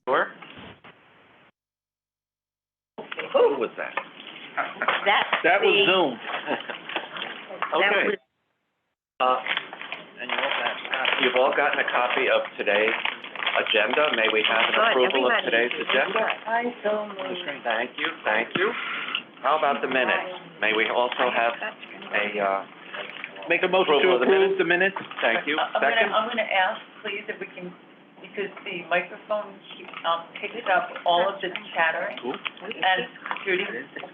Sure. Who was that? That was Zoom. Okay. And you also have You've all gotten a copy of today's agenda. May we have an approval of today's agenda? I so moved. Thank you, thank you. How about the minutes? May we also have a, Make a motion Approval to of the approve the minutes. thank you, I'm second? gonna ask, please, if we can, because the microphone picks up all of the chatter, and Judy,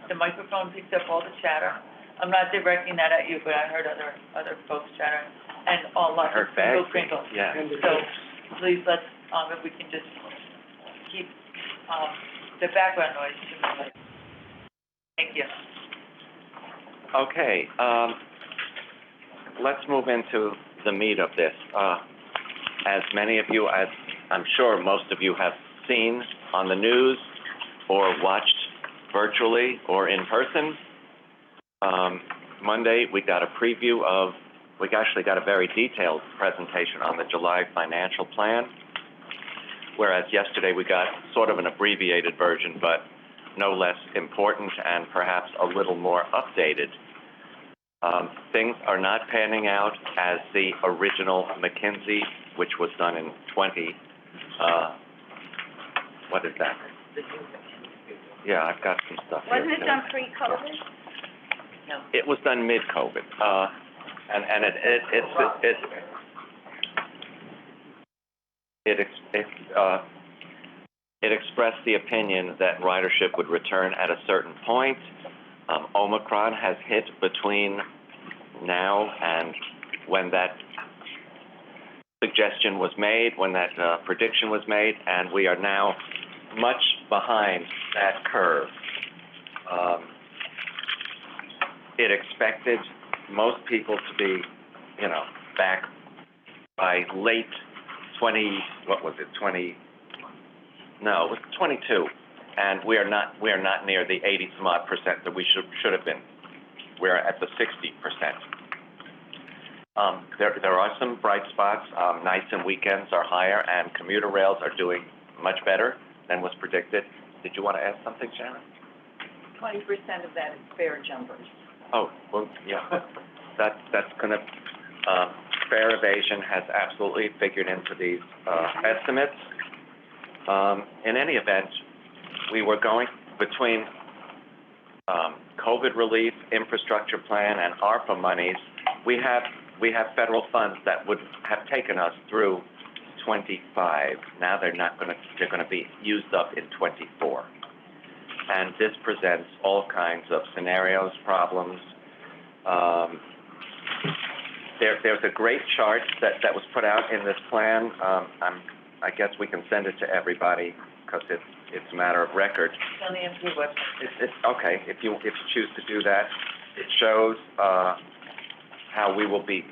the microphone picks up all the chatter. I'm not directing that at you, but I heard other folks chattering, and all I lots of heard bags. crinkle. Yeah. So, please, let's, if we can just keep, the background noise to me. Thank you. Okay, let's move into the meat of this. As many of you, as I'm sure most of you have seen on the news or watched virtually or in person, Monday we got a preview of, we actually got a very detailed presentation on the July financial plan, whereas yesterday we got sort of an abbreviated version, but no less important and perhaps a little more updated. Things are not panning out as the original McKinsey, which was done in what is that? Yeah, I've got some stuff here. Wasn't it done pre-COVID? No. It was done mid-COVID, and it expressed the opinion that ridership would return at a certain point. Omicron has hit between now and when that suggestion was made, when that prediction was made, and we are now much behind that curve. It expected most people to be, back by late 22, and we are not near the 80-some-odd% that we should have been. We're at the 60%. There are some bright spots. Nights and weekends are higher, and commuter rails are doing much better than was predicted. Did you want to add something, Sharon? 20% of that is fare jumpers. Oh, well, yeah. That's going to, fare evasion has absolutely figured into these estimates. In any event, we were going between COVID relief, infrastructure plan, and ARPA monies. We have federal funds that would have taken us through 25. Now they're going to be used up in 24. And this presents all kinds of scenarios, problems. There's a great chart that was put out in this plan. I guess we can send it to everybody because it's a matter of record. It's on the MP website. It's okay if you choose to do that. It shows how we will be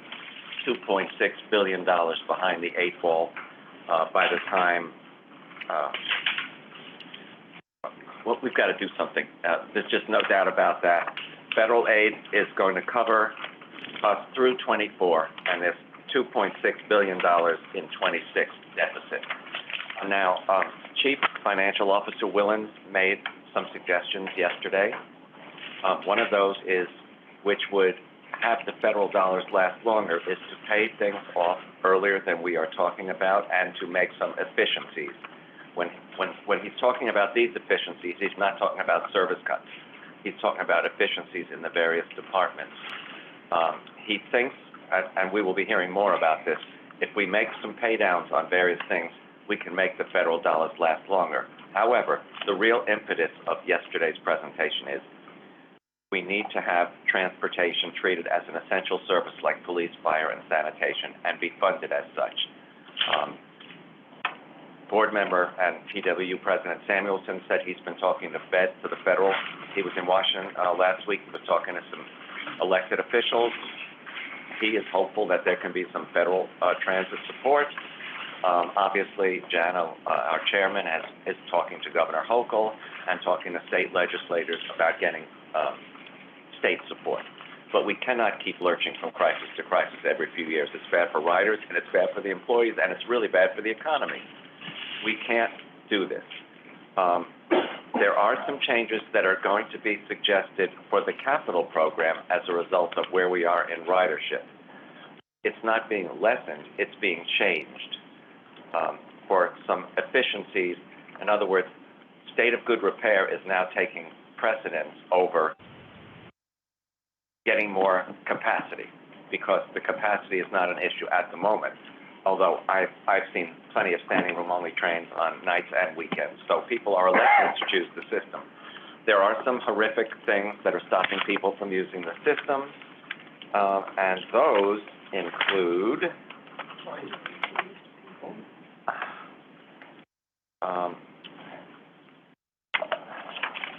$2.6 billion behind the eight ball by the time. Well, we've got to do something. There's just no doubt about that. Federal aid is going to cover us through 24, and there's $2.6 billion in 26 deficit. Now, Chief Financial Officer Willens made some suggestions yesterday. One of those is, which would have the federal dollars last longer, is to pay things off earlier than we are talking about and to make some efficiencies. When he's talking about these efficiencies, he's not talking about service cuts. He's talking about efficiencies in the various departments. He thinks, and we will be hearing more about this, if we make some pay downs on various things, we can make the federal dollars last longer. However, the real impetus of yesterday's presentation is we need to have transportation treated as an essential service like police, fire, and sanitation and be funded as such. Board member and TWU President Samuelson said he's been talking to the federal. He was in Washington last week. He was talking to some elected officials. He is hopeful that there can be some federal transit support. Obviously, Jano, our chairman, is talking to Governor Hochul and talking to state legislators about getting state support. But we cannot keep lurching from crisis to crisis every few years. It's bad for riders, and it's bad for the employees, and it's really bad for the economy. We can't do this. There are some changes that are going to be suggested for the capital program as a result of where we are in ridership. It's not being lessened, it's being changed for some efficiencies. In other words, state of good repair is now taking precedence over getting more capacity, because the capacity is not an issue at the moment. Although I've seen plenty of standing room only trains on nights and weekends, so people are electing to choose the system. There are some horrific things that are stopping people from using the system, and those include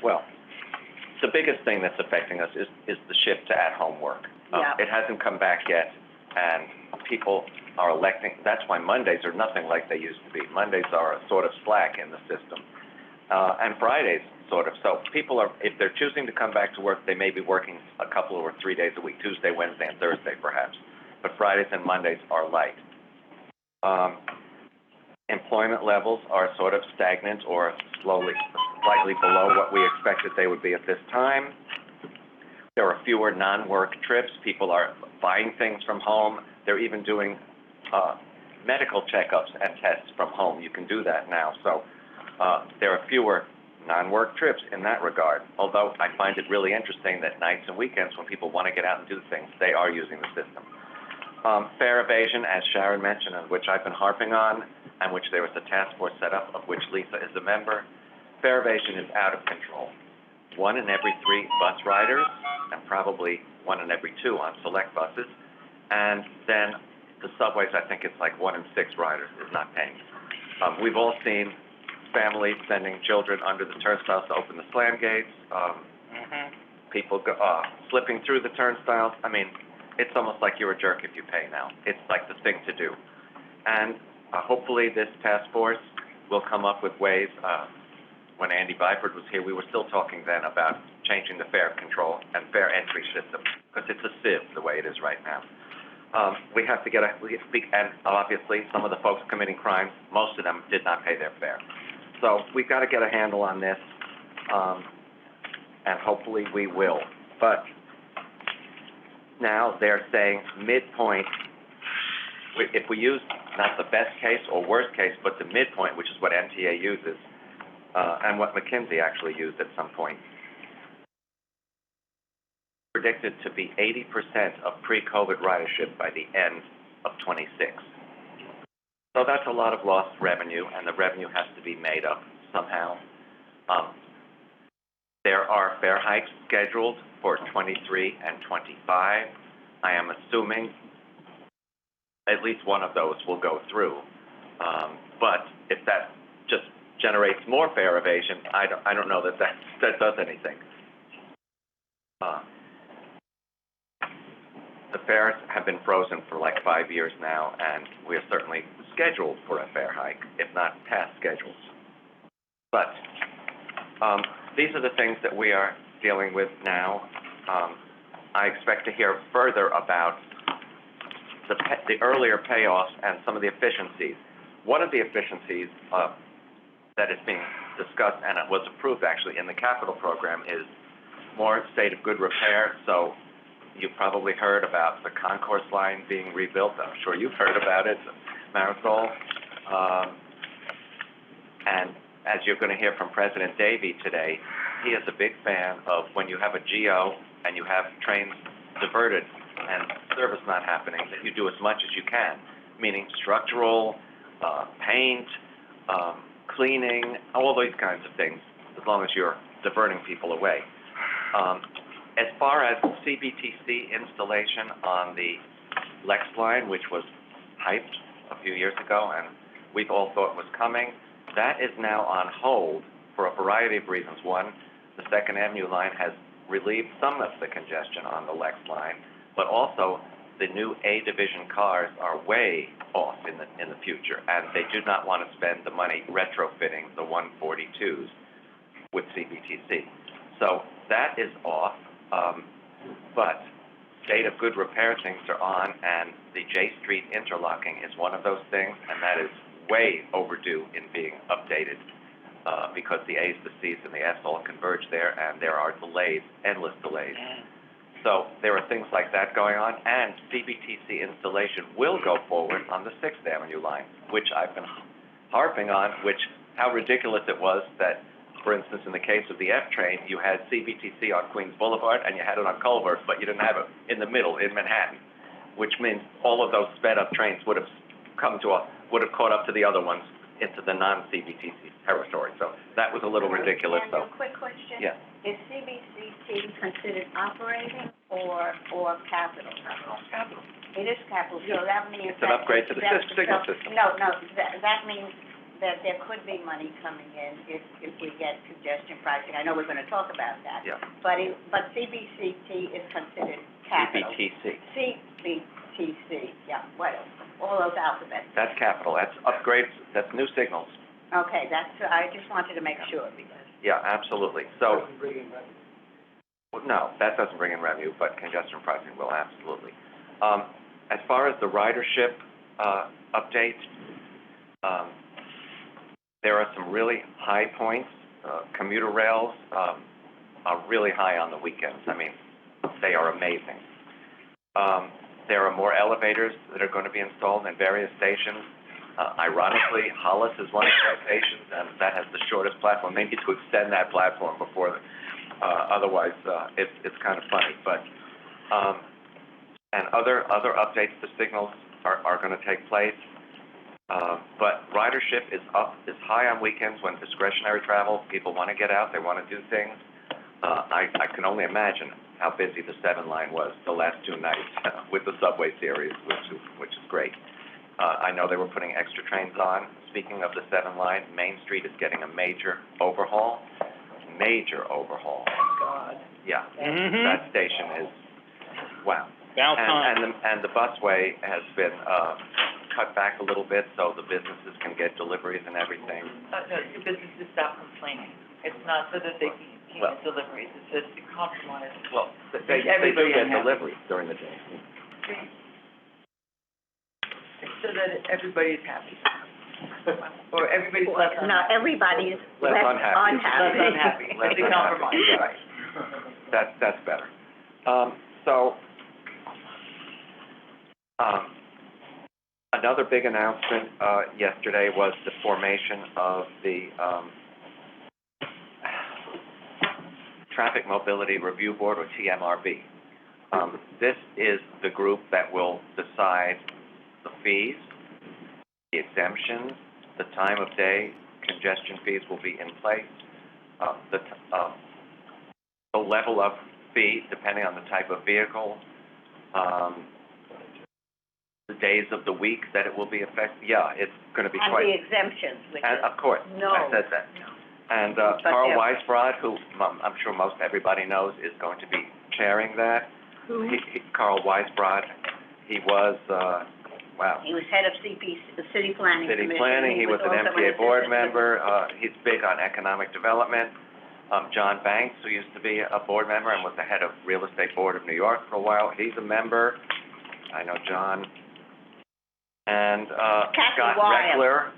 well, the biggest thing that's affecting us is the shift to at-home work. It hasn't come back yet, and people are electing. That's why Mondays are nothing like they used to be. Mondays are a sort of slack in the system, and Fridays sort of. So people are, if they're choosing to come back to work, they may be working a couple or 3 days a week, Tuesday, Wednesday, and Thursday perhaps. But Fridays and Mondays are light. Employment levels are sort of stagnant or slightly below what we expected they would be at this time. There are fewer non-work trips. People are buying things from home. They're even doing medical checkups and tests from home. You can do that now. So there are fewer non-work trips in that regard. Although I find it really interesting that nights and weekends, when people want to get out and do things, they are using the system. Fare evasion, as Sharon mentioned, and which I've been harping on, and which there was a task force set up, of which Lisa is a member. Fare evasion is out of control. 1 in every 3 bus riders, and probably 1 in every 2 on select buses. And then the subways, I think it's like 1 in 6 riders is not paying. We've all seen families sending children under the turnstiles to open the slam gates. People slipping through the turnstiles. I mean, it's almost like you're a jerk if you pay now. It's like the thing to do. And hopefully this task force will come up with ways. When Andy Byford was here, we were still talking then about changing the fare control and fare entry system, because it's a sieve the way it is right now. We have to get and obviously some of the folks committing crimes, most of them did not pay their fare. So we've got to get a handle on this, and hopefully we will. But now they're saying midpoint, if we use not the best case or worst case, but the midpoint, which is what MTA uses, and what McKinsey actually used at some point, predicted to be 80% of pre-COVID ridership by the end of 26. So that's a lot of lost revenue, and the revenue has to be made up somehow. There are fare hikes scheduled for 23 and 25. I am assuming at least one of those will go through. But if that just generates more fare evasion, I don't know that does anything. The fares have been frozen for like 5 years now, and we are certainly scheduled for a fare hike, if not past schedules. But these are the things that we are dealing with now. I expect to hear further about the earlier payoffs and some of the efficiencies. One of the efficiencies that is being discussed, and it was approved actually in the capital program, is more state of good repair. So you probably heard about the concourse line being rebuilt. I'm sure you've heard about it, Marisol. And as you're going to hear from President Davey today, he is a big fan of when you have a GO and you have trains diverted and service not happening, that you do as much as you can, meaning structural, paint, cleaning, all those kinds of things, as long as you're diverting people away. As far as CBTC installation on the Lex line, which was hyped a few years ago and we've all thought was coming, that is now on hold for a variety of reasons. One, the Second Avenue line has relieved some of the congestion on the Lex line, but also the new A division cars are way off in the future, and they do not want to spend the money retrofitting the 142s with CBTC. So that is off, but state of good repair things are on, and the J Street interlocking is one of those things, and that is way overdue in being updated. because the A's, the C's, and the F's all converge there, and there are delays, endless delays. So there are things like that going on, and CBTC installation will go forward on the 6th Avenue line, which I've been harping on, how ridiculous it was that, for instance, in the case of the F train, you had CBTC on Queens Boulevard and you had it on Culver, but you didn't have it in the middle in Manhattan, which means all of those sped up trains would have caught up to the other ones into the non-CBTC territory. So that was a little ridiculous, And so. a quick question. Yeah. Is CBCT considered operating or capital? Capital. It is capital, so that means It's an upgrade to the signal system. No, that means that there could be money coming in if we get congestion pricing. I know we're gonna talk about that. Yeah. But CBCT is considered capital. CBTC. CBTC, yeah, what, all those alphabets. That's capital. That's upgrades. That's new signals. Okay, I just wanted to make sure because. Yeah, absolutely. So. No, that doesn't bring in revenue, but congestion pricing will, absolutely. As far as the ridership update, there are some really high points. Commuter rails are really high on the weekends. I mean, they are amazing. There are more elevators that are going to be installed in various stations. Ironically, Hollis is one of those stations, and that has the shortest platform. They need to extend that platform before, otherwise, it's kind of funny. But and other updates to signals are going to take place. But ridership is high on weekends when discretionary travel. People want to get out. They want to do things. I can only imagine how busy the 7 line was the last 2 nights with the subway series, which is great. I know they were putting extra trains on. Speaking of the 7 line, Main Street is getting a major overhaul. Major overhaul. God. Yeah. Mm-hmm. That station is, wow. About time. And the busway has been cut back a little bit so the businesses can get deliveries and everything. No, the businesses stop complaining. It's not so that they can Well- get deliveries, it's just to compromise. Well, they do Everybody get unhappy. deliveries during the day. It's so that everybody's happy. Or everybody's less unhappy. No, everybody is Less less unhappy. Less unhappy, Less it's a unhappy, compromise. right. That's better. Another big announcement yesterday was the formation of the Traffic Mobility Review Board, or TMRB. This is the group that will decide the fees, the exemptions, the time of day congestion fees will be in place, the level of fee depending on the type of vehicle, the days of the week that it will be effective. Yeah, it's going to be And quite. the exemptions, which And is, of course, No. I said that. And But Carl there- Weisbrod, who I'm sure most everybody knows, is going to be chairing that. Carl Weisbrod, he was, wow. he was head of the City Planning City Commission. Planning, he was an also MTA board assistant- member, he's big on economic development. John Banks, who used to be a board member and was the head of Real Estate Board of New York for a while, he's a member. I know John. And Kathy Scott Weil. Reckler,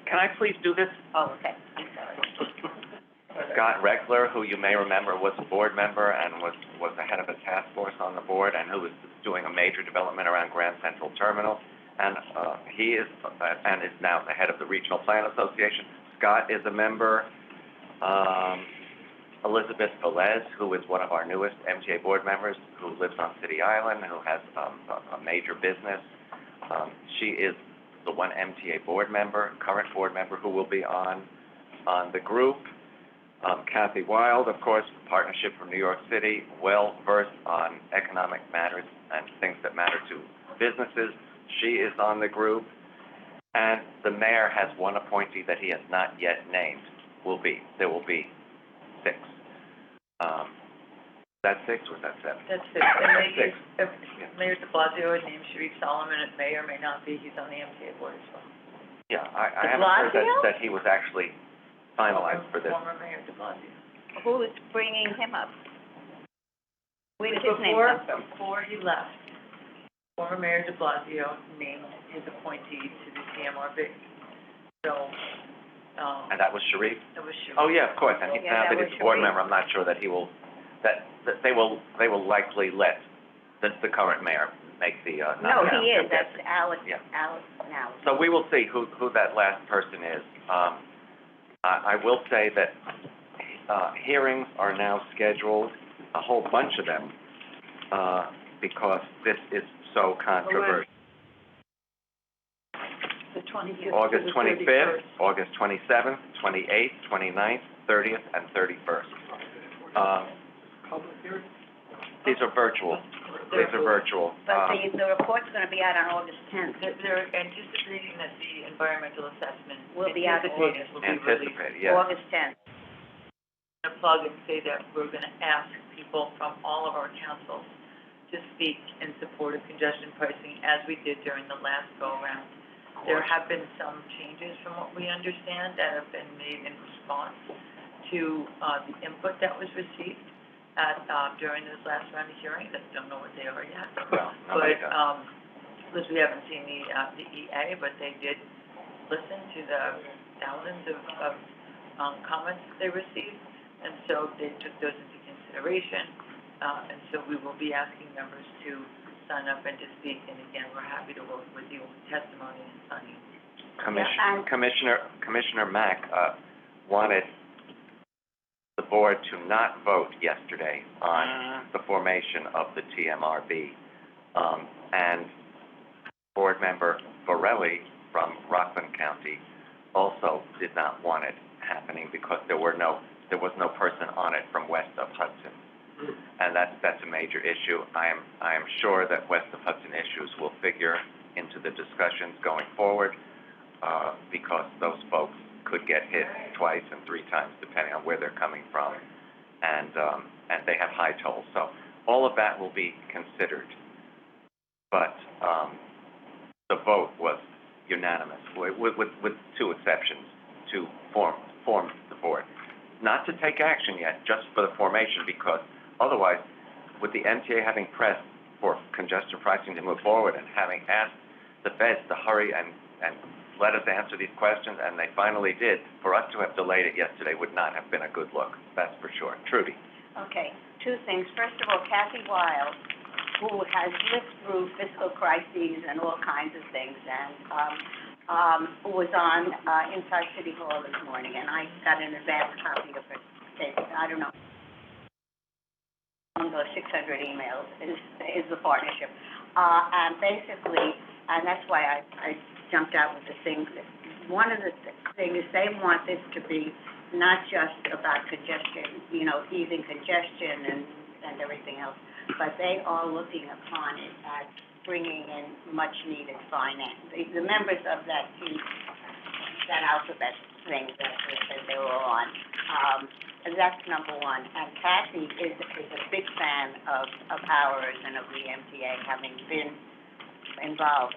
can I please do this? Oh, okay, I'm sorry. Scott Reckler, who you may remember was a board member and was the head of a task force on the board, and who was doing a major development around Grand Central Terminal. And he is, and is now the head of the Regional Plan Association. Scott is a member. Elizabeth Velez, who is one of our newest MTA board members, who lives on City Island, who has a major business. She is the one MTA board member, current board member, who will be on the group. Kathy Wild, of course, partnership from New York City, well-versed on economic matters and things that matter to businesses. She is on the group. And the mayor has one appointee that he has not yet named. There will be 6. That's 6 or is that 7? That's it. And Six. Mayor de Blasio had named Sharif Solomon, it may or may not be, he's on the MTA board as well. Yeah, I De haven't heard Blasio? that he was actually finalized for this. Former Mayor de Blasio. Who is bringing him up? Where did his name come from? Before he left, former Mayor de Blasio named his appointee to the TMRB. So, And that was Sharif? It was Sharif. Oh, yeah, of course, and Yeah, now that that was he's a board Sharif. member, I'm not sure that he will, that they will likely let the current mayor make the, No, nomination. he is, I'm that's guessing. Alex, Yeah. Alex now. So we will see who that last person is. I will say that, hearings are now scheduled, a whole bunch of them, because this is so controversial. The 25th. August 25th, August 27th, 28th, 29th, 30th, and 31st. These are virtual. These are virtual. But the report's gonna be out on August 10th. They're anticipating that the environmental assessment. Will be out anticipated will be released. Anticipated, yes. August 10th. I'm gonna plug and say that we're gonna ask people from all of our councils to speak in support of congestion pricing, as we did during the last go-around. There have been some changes from what we understand that have been made in response to, the input that was received at, during this last round of hearings. I don't know what they are yet. Well, nobody But, does. because we haven't seen the EA, but they did listen to the thousands of comments that they received, and so they took those into consideration. And so we will be asking members to sign up and to speak, and again, we're happy to work with you with testimony and signing. Commissioner Mack, wanted the board to not vote yesterday on the formation of the TMRB. And board member Borelli from Rockland County also did not want it happening because there was no person on it from west of Hudson. And that's a major issue. I am sure that west of Hudson issues will figure into the discussions going forward, because those folks could get hit twice and three times depending on where they're coming from, and they have high tolls. So all of that will be considered, but the vote was unanimous, with two exceptions, to form the board. Not to take action yet, just for the formation, because otherwise, with the MTA having pressed for congestion pricing to move forward and having asked the feds to hurry and let us answer these questions, and they finally did, for us to have delayed it yesterday would not have been a good look, that's for sure. Trudy? Okay, two things. First of all, Kathy Wild, who has lived through fiscal crises and all kinds of things, and was on Inside City Hall this morning, and I got an advance copy of her statement. I don't know. Among those 600 emails is the partnership. And basically, and that's why I jumped out with the things. One of the things, they want this to be not just about congestion, easing congestion and everything else, but they are looking upon it as bringing in much-needed finance. The members of that team, that alphabet thing that they were on, that's number one. And Kathy is a big fan of ours and of the MTA, having been involved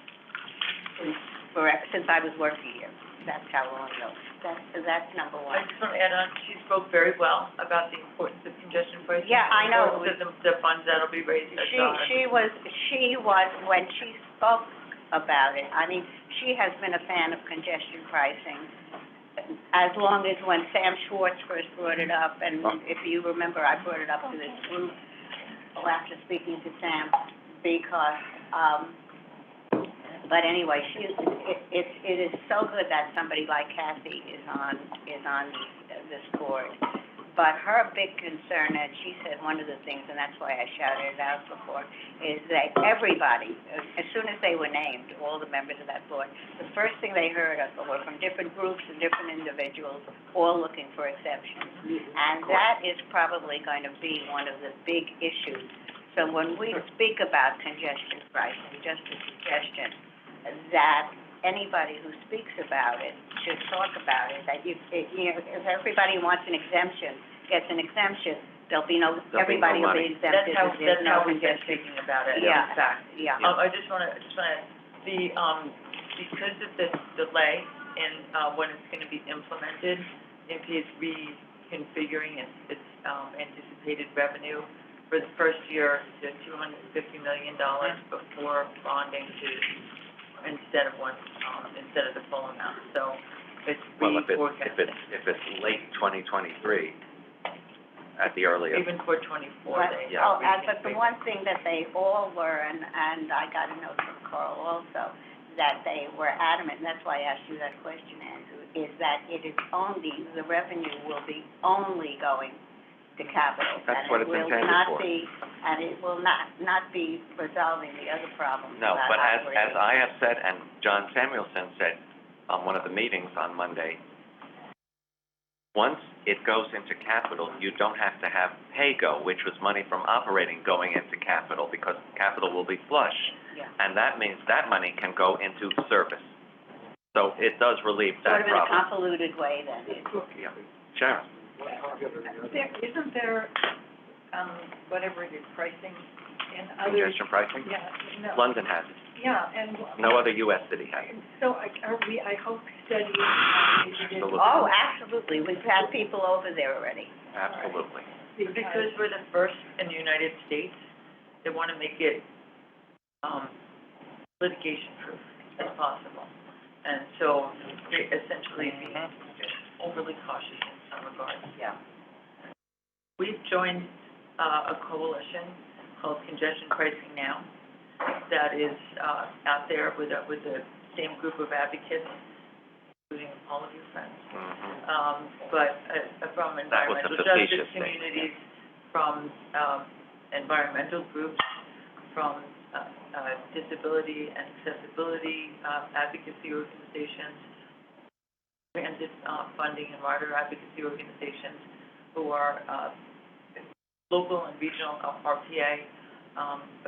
since I was working here. That's how long ago. That's number one. I just want to add on, she spoke very well about the importance of congestion pricing. Yeah, I know. The funds that'll be raised. She was, when she spoke about it, I mean, she has been a fan of congestion pricing as long as when Sam Schwartz first brought it up, and if you remember, I brought it up to this group after speaking to Sam, because, but anyway, it is so good that somebody like Kathy is on this board. But her big concern, and she said one of the things, and that's why I shouted it out before, is that everybody, as soon as they were named, all the members of that board, the first thing they heard were from different groups and different individuals, all looking for exceptions. And that is probably going to be one of the big issues. So when we speak about congestion pricing, just a suggestion that anybody who speaks about it should talk about it, that if everybody wants an exemption, gets an exemption, everybody will be exempted. That's how we've been speaking about it, in fact. Yeah. I just wanna, because of the delay in, when it's gonna be implemented, if it's reconfiguring its anticipated revenue for the first year to $250 million before bonding to, instead of the full amount. So, It's Well, if reforecasting. it's late 2023, at the earliest. Even for 24, But, they. but the one thing that they all were, and I got a note from Carl also, that they were adamant, and that's why I asked you that question, Andrew, is that it is only, the revenue will be only going to capital. That's what it's intended for. And it will not be resolving the other problems No, about but as operating. I have said, and John Samuelson said on one of the meetings on Monday, once it goes into capital, you don't have to have pay-go, which was money from operating going into capital, because capital will be flush. Yeah. And that means that money can go into service. So it does relieve Sort that of in a problem. convoluted way then. Yeah. Sharon? Isn't there, whatever it is, pricing in other, Congestion pricing? yeah, no, London has it. yeah, and. No other U.S. city has it. So are we, I hope, studying, Absolutely. Oh, absolutely, we've had people over there already. Absolutely. Because we're the first in the United States, they want to make it, litigation-proof as possible. And so, they essentially being overly cautious in some regards. Yeah. We've joined, a coalition called Congestion Pricing Now, that is, out there with the same group of advocates, including all of your friends. But from That was environmental the justice facetious thing, communities, from environmental groups, from disability and accessibility advocacy organizations, transit funding and rider advocacy organizations, who are local and regional RPA,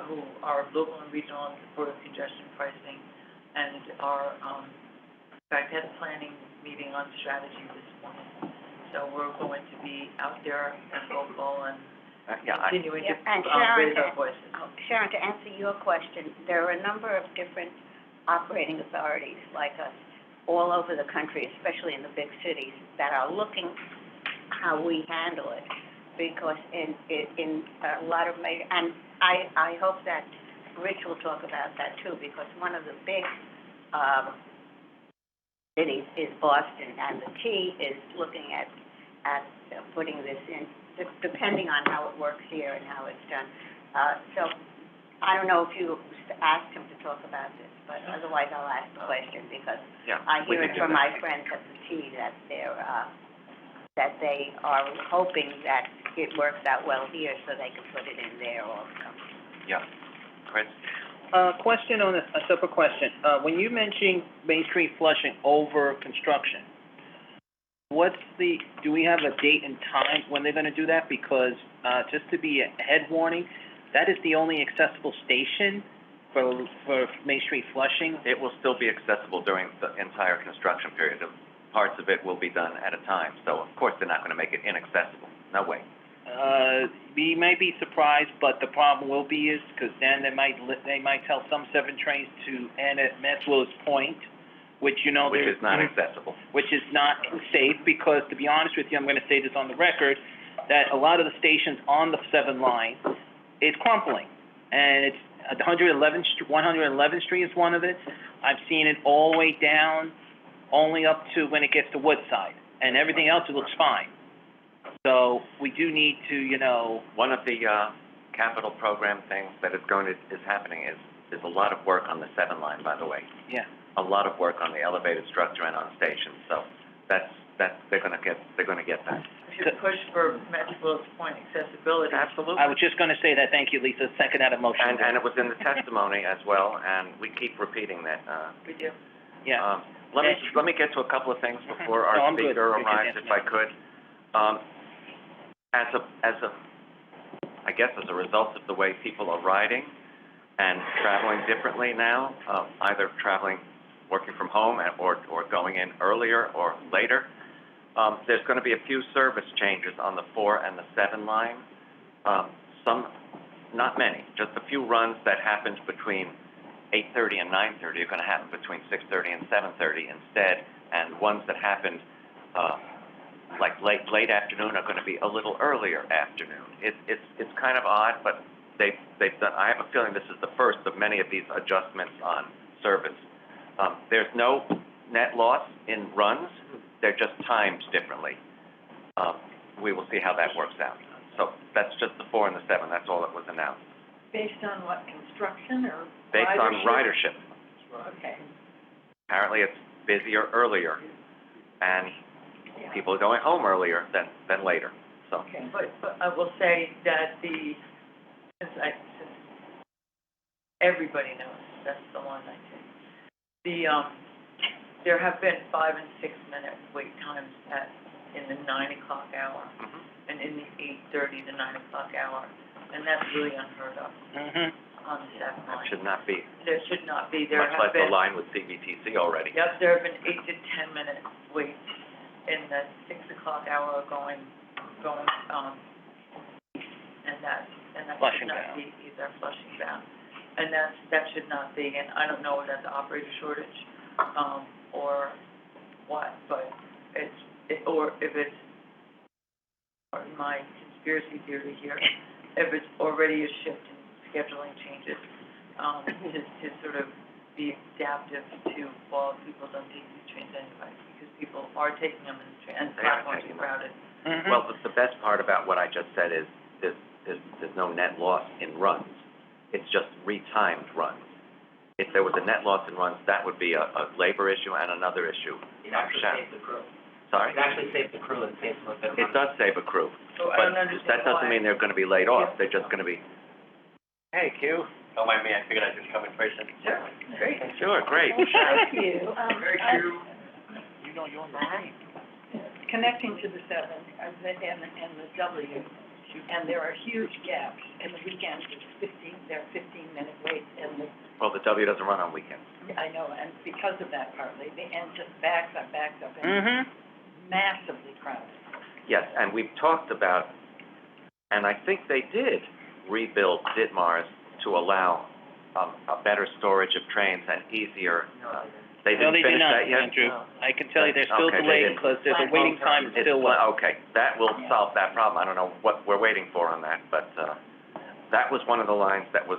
who are local and regional in support of congestion pricing, and are in fact, had a planning meeting on strategy this morning. So we're going to be out there and vocal and continuing to And raise Sharon, our voices. Sharon, to answer your question, there are a number of different operating authorities like us all over the country, especially in the big cities, that are looking how we handle it. Because in a lot of major, and I hope that Rich will talk about that too, because one of the big cities is Boston, and the key is looking at putting this in, depending on how it works here and how it's done. So I don't know if you asked him to talk about this, but otherwise I'll ask the question, because I hear it from my friends at the T that they are hoping that it works out well here so they can put it in there also. Yeah. Chris? Question on a separate question. When you mentioned Main Street flushing over construction, do we have a date and time when they're gonna do that? Because, just to be a head warning, that is the only accessible station for Main Street flushing. It will still be accessible during the entire construction period. Parts of it will be done at a time, so of course they're not gonna make it inaccessible. No way. We may be surprised, but the problem will be is, because then they might tell some 7 trains to end at Maxwell's Point, which, you know, Which is not accessible. which is not safe, because, to be honest with you, I'm gonna say this on the record, that a lot of the stations on the 7 line is crumbling. And it's 111th Street is one of it. I've seen it all the way down, only up to when it gets to Woodside. And everything else, it looks fine. So we do need to, you know. One of the capital program things that is happening is a lot of work on the 7 line, by the way. Yeah. A lot of work on the elevated structure and on stations. So they're gonna get that. We should push for Maxwell's Point accessibility. Absolutely. I was just gonna say that. Thank you, Lisa. Second that motion. And it was in the testimony as well, and we keep repeating that. We do. Yeah. Let me get to a couple of things before No, our I'm good. speaker You can arrives, answer if I could. I guess as a result of the way people are riding and traveling differently now, either working from home or going in earlier or later, there's gonna be a few service changes on the 4 and the 7 line. Some, not many, just a few runs that happened between 8:30 and 9:30 are gonna happen between 6:30 and 7:30 instead, and ones that happened, like late afternoon are gonna be a little earlier afternoon. It's kind of odd, but they've done, I have a feeling this is the first of many of these adjustments on service. There's no net loss in runs, they're just timed differently. We will see how that works out. So that's just the 4 and the 7, that's all that was announced. Based on what, construction or Based on ridership. Okay. Apparently it's busier earlier, and people are going home earlier than later, so. Okay. But I will say that since everybody knows, that's the one I take. There have been 5 and 6 minute wait times in the 9 o'clock hour, Mhm. and in the 8:30 to 9 o'clock hour, and that's really unheard of on the 7 line. That should not be, There should not be. There much have like the been, line with CBTC already. yep, there have been 8 to 10 minute waits in the 6 o'clock hour going, and that Flushing should not bound. be either, flushing down. And that should not be, and I don't know if that's operator shortage, or what, but or if it's, or my conspiracy theory here, if it's already a shift in scheduling changes, to sort of be adaptive to, well, people don't take these trains anyway, because people are taking them in the train, and They are platforms taking are them. crowded. Well, the best part about what I just said is there's no net loss in runs. It's just retimed runs. If there was a net loss in runs, that would be a labor issue and another issue. It actually saves the crew. Sorry? It actually saves the crew and saves them a bit of money. It does save a crew, So I but don't understand that doesn't why. mean they're gonna be laid off, they're just gonna be, hey, Q. Don't mind me, I figured I'd just come in person. Sure, great. Sure, great. Thank you. You know you're on the train. Connecting to the 7 and the W, and there are huge gaps. In the weekends, there are 15-minute waits, and Well, the W doesn't run on weekends. I know, and because of that partly, the end just backs up, Mm-hmm. and massively crowded. Yes, and we've talked about, and I think they did rebuild Ditmars to allow a better storage of trains and easier, they No, didn't they did finish not, that yet? Andrew. I can tell you they're still Okay, they delayed didn't. because there's a waiting time It's still. okay, that will solve that problem. I don't know what we're waiting for on that, but, that was one of the lines that was,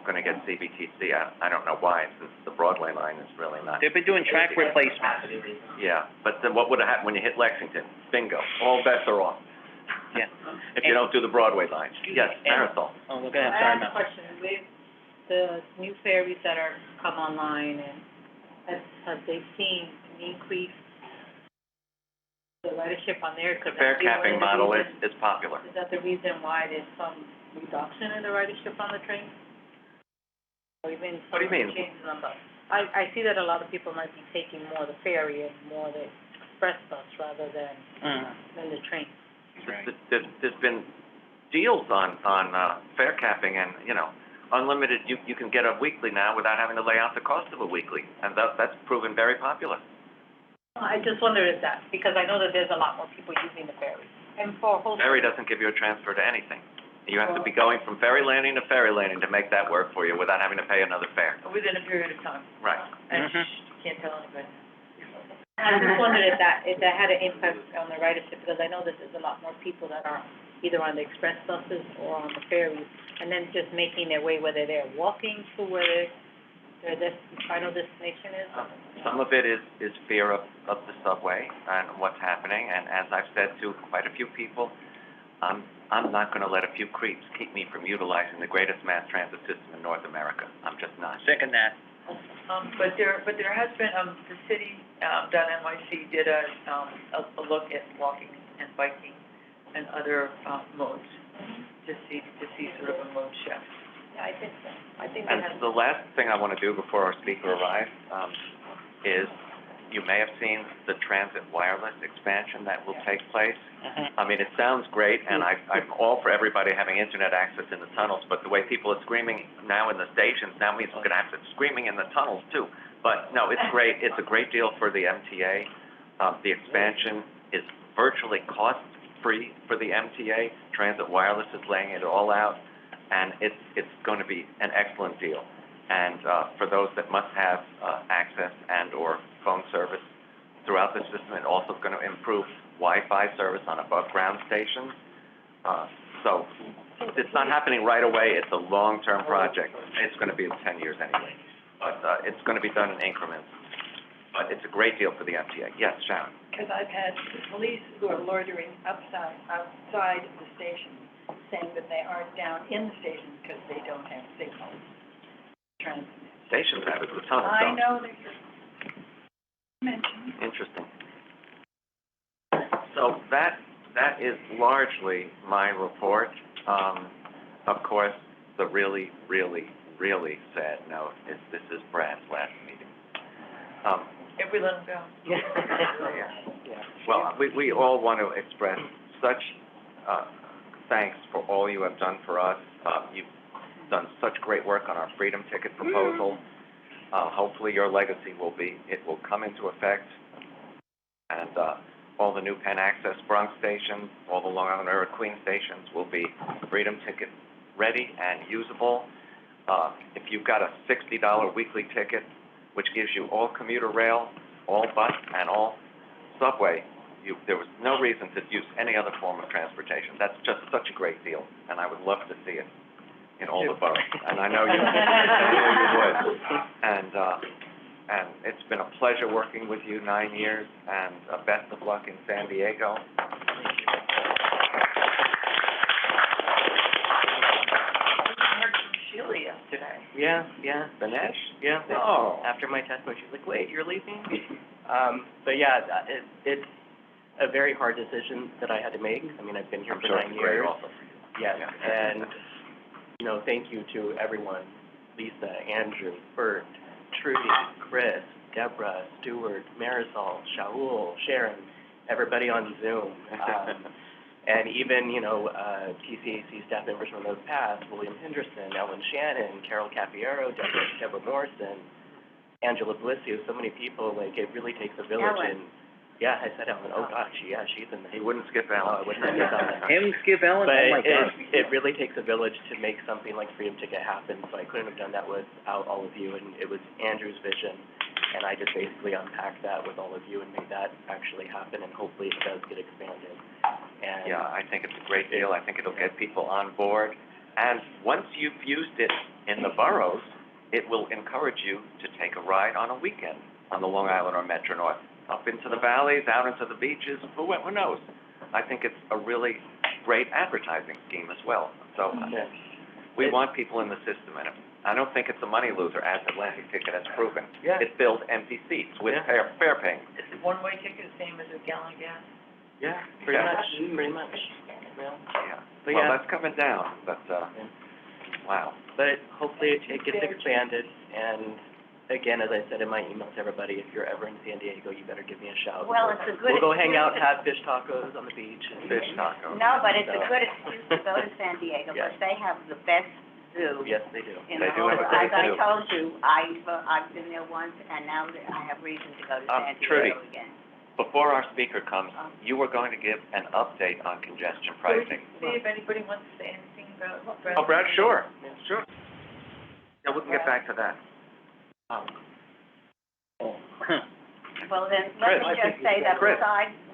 gonna get CBTC. I don't know why, since the Broadway line is really not. They've been doing track replacements. Yeah, but then what would have happened when you hit Lexington? Bingo, all bets are off. Yeah. If you don't do the Broadway line. Yes, And- Marisol. Oh, look at that, I sorry, have a Mel. question, with the new ferries that are come online, and have they seen an increase the ridership on there? The fare capping model is popular. Is that the reason why there's some reduction in the ridership on the train? Or even What do you mean? some changes on the, I see that a lot of people might be taking more the ferry and more the express bus rather than the train. Right. There's been deals on fare capping and, unlimited, you can get a weekly now without having to lay out the cost of a weekly, and that's proven very popular. I just wondered if that, because I know that there's a lot more people using the ferry. And for a whole. Ferry doesn't give you a transfer to anything. You have to be going from ferry landing to ferry landing to make that work for you without having to pay another fare. Within a period of time, Right. and Mhm. can't tell anybody. I just wondered if that had an impact on the ridership, because I know that there's a lot more people that are either on the express buses or on the ferries, and then just making their way, whether they're walking to where their final destination is. Some of it is fear of the subway and what's happening, and as I've said to quite a few people, I'm not gonna let a few creeps keep me from utilizing the greatest mass transit system in North America. I'm just not. Second that. But there has been, the city, down NYC did a look at walking and biking and other, modes, to see sort of a mode shift. Yeah, I think so. I think they And have. the last thing I wanna do before our speaker arrives, is, you may have seen the transit wireless expansion that will take place. I mean, it sounds great, and I'm all for everybody having internet access in the tunnels, but the way people are screaming now in the stations, now means we're gonna have to screaming in the tunnels too. But, no, it's great, it's a great deal for the MTA. The expansion is virtually cost-free for the MTA. Transit Wireless is laying it all out, and it's going to be an excellent deal. And, for those that must have, access and/or phone service throughout the system, it also is gonna improve Wi-Fi service on above-ground stations. So, it's not happening right away, it's a long-term project. It's gonna be in 10 years anyway, but, it's gonna be done in increments. but it's a great deal for the MTA. Yes, Sharon? Because I've had police who are loitering outside of the station, saying that they aren't down in the station because they don't have signals. Stations have it, the tunnels I don't. know that you're mentioning. Interesting. So that is largely my report. Of course, the really, really, really sad note is this is Brad's last meeting. If we let them go. Well, we all want to express such, thanks for all you have done for us. You've done such great work on our Freedom Ticket proposal. Hopefully your legacy it will come into effect. And, all the new Penn Access Bronx stations, all the Long Island Era Queen stations will be Freedom Ticket ready and usable. If you've got a $60 weekly ticket, which gives you all commuter rail, all bus, and all subway, there was no reason to use any other form of transportation. That's just such a great deal, and I would love to see it in all the boroughs. And I know you would. And it's been a pleasure working with you 9 years, and best of luck in San Diego. I heard from Sheila yesterday. Yeah. Dinesh? Yeah. Oh. After my testimony, she's like, wait, you're leaving? But yeah, it's a very hard decision that I had to make. I mean, I've been here I'm for sure 9 it's great years. also for you. Yes, Yeah. and, you know, thank you to everyone, Lisa, Andrew, Bert, Trudy, Chris, Deborah, Stuart, Marisol, Shaul, Sharon, everybody on Zoom. And even, you know, TCAC staff members from those past, William Henderson, Ellen Shannon, Carol Cafiero, Deborah Morrison, Angela Bellisio, so many people, like, it really takes a village. Ellen. And yeah, I said Ellen, oh gosh, yeah, she's in He there. wouldn't skip Oh, Ellen. I wouldn't skip Ellen. Him, Skip Ellen, oh my But God. it really takes a village to make something like Freedom Ticket happen, so I couldn't have done that without all of you, and it was Andrew's vision, and I just basically unpacked that with all of you and made that actually happen, and hopefully it does get expanded. And Yeah, I think it's a great deal. I think it'll get people on board. And once you've used it in the boroughs, it will encourage you to take a ride on a weekend on the Long Island or Metro North, up into the valleys, out into the beaches, who knows? I think it's a really great advertising scheme as well. So yeah. we want people in the system, and I don't think it's a money loser, as Atlantic Ticket has proven. Yeah. It fills empty seats with Yeah. fare paying. Is the one-way ticket the same as a gallon of gas? Yeah, pretty Yeah. much, yeah. Yeah. But Well, yeah. that's coming down, but, wow. But hopefully it gets expanded, and again, as I said in my email to everybody, if you're ever in San Diego, you better give me a shout. Well, it's a good We'll go hang out, excuse. have fish tacos on the beach. And Fish tacos. No, but it's a So- good excuse to go to San Diego, Yes. because they have the best zoo Yes, they do. in They the do whole, have a great as I zoo. told you, I've been there once, and now that I have reason to go to San Trudy. Diego again. Before our speaker comes, you were going to give an update on congestion pricing. See if anybody wants to say anything about Brad. Oh, Brad, sure, sure. Yeah, we can get back to that. Oh. Well, then, let me Chris. just say that Chris.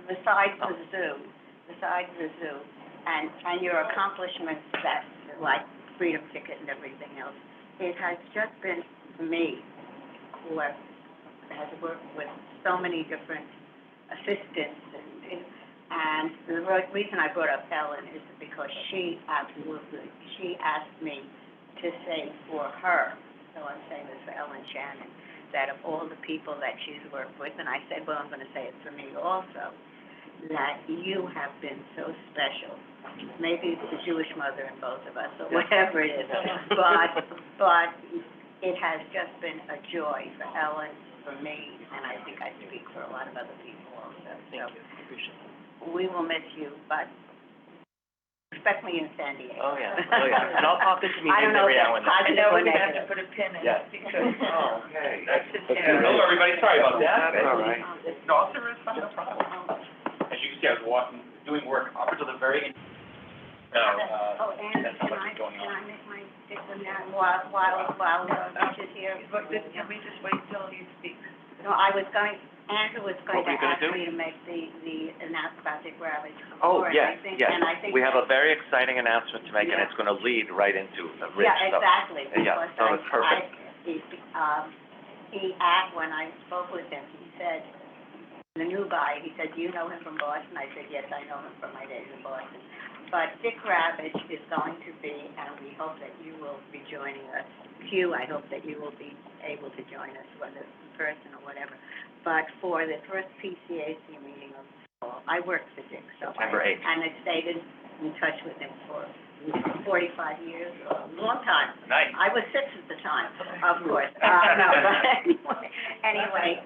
besides the zoo, and your accomplishments that, like Freedom Ticket and everything else, it has just been, for me, who has worked with so many different assistants, and the reason I brought up Ellen is because she asked me to say for her, so I'm saying this for Ellen Shannon, that of all the people that she's worked with, and I said, well, I'm going to say it for me also, that you have been so special. Maybe it's the Jewish mother in both of us, or whatever it is, but it has just been a joy for Ellen, for me, and I think I speak for a lot of other people also. Thank you, I appreciate it. So we will miss you, but expect me in San Diego. Oh, yeah, and I'll pop into I don't meetings know every if now that's and then. I positive know or we're gonna have to negative. put a pin in Yeah. it, because Okay. that's the Okay. chair. Hello, everybody, sorry about that. That's all right. No, there is no problem. As you can see, I was walking, doing work up until the very end. Oh, and That's how can much is going on. I make my statement now while Rich is here? But can we just wait till he speaks? No, Andrew was going What were to you gonna ask do? me to make the announcement about Dick Ravage. Oh, And yes, I think- yes. And I think. We have a very exciting announcement to make, and Yeah. it's going to lead right into Rich. Yeah, exactly, Yeah, because so it's perfect. he asked, when I spoke with him, he said, the new guy, he said, do you know him from Boston? I said, yes, I know him from my days in Boston. But Dick Ravitch is going to be, and we hope that you will be joining us. Hugh, I hope that you will be able to join us, whether in person or whatever. But for the first PCAC meeting of the fall, I worked for Dick, so September 8th. and I stayed in touch with him for 45 years, a long time. Nice. I was 6 at the time, of course. No, but anyway,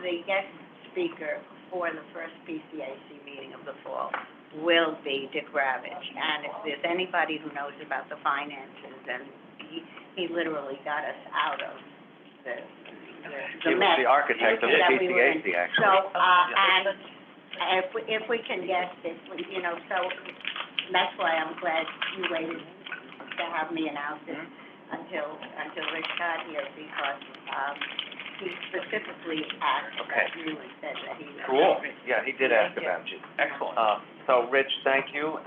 the guest speaker for the first PCAC meeting of the fall will be Dick Ravitch. And if there's anybody who knows about the finances, and he literally got us out of the He was mess the architect of the that we were in. PCAC, actually. So, and if we can guess it, you know, so that's why I'm glad you waited to have me announce it until Rich got here, because, he specifically asked Okay. about you and said that he was. Cool. Yeah, he did ask about you. Excellent. So, Rich, thank you,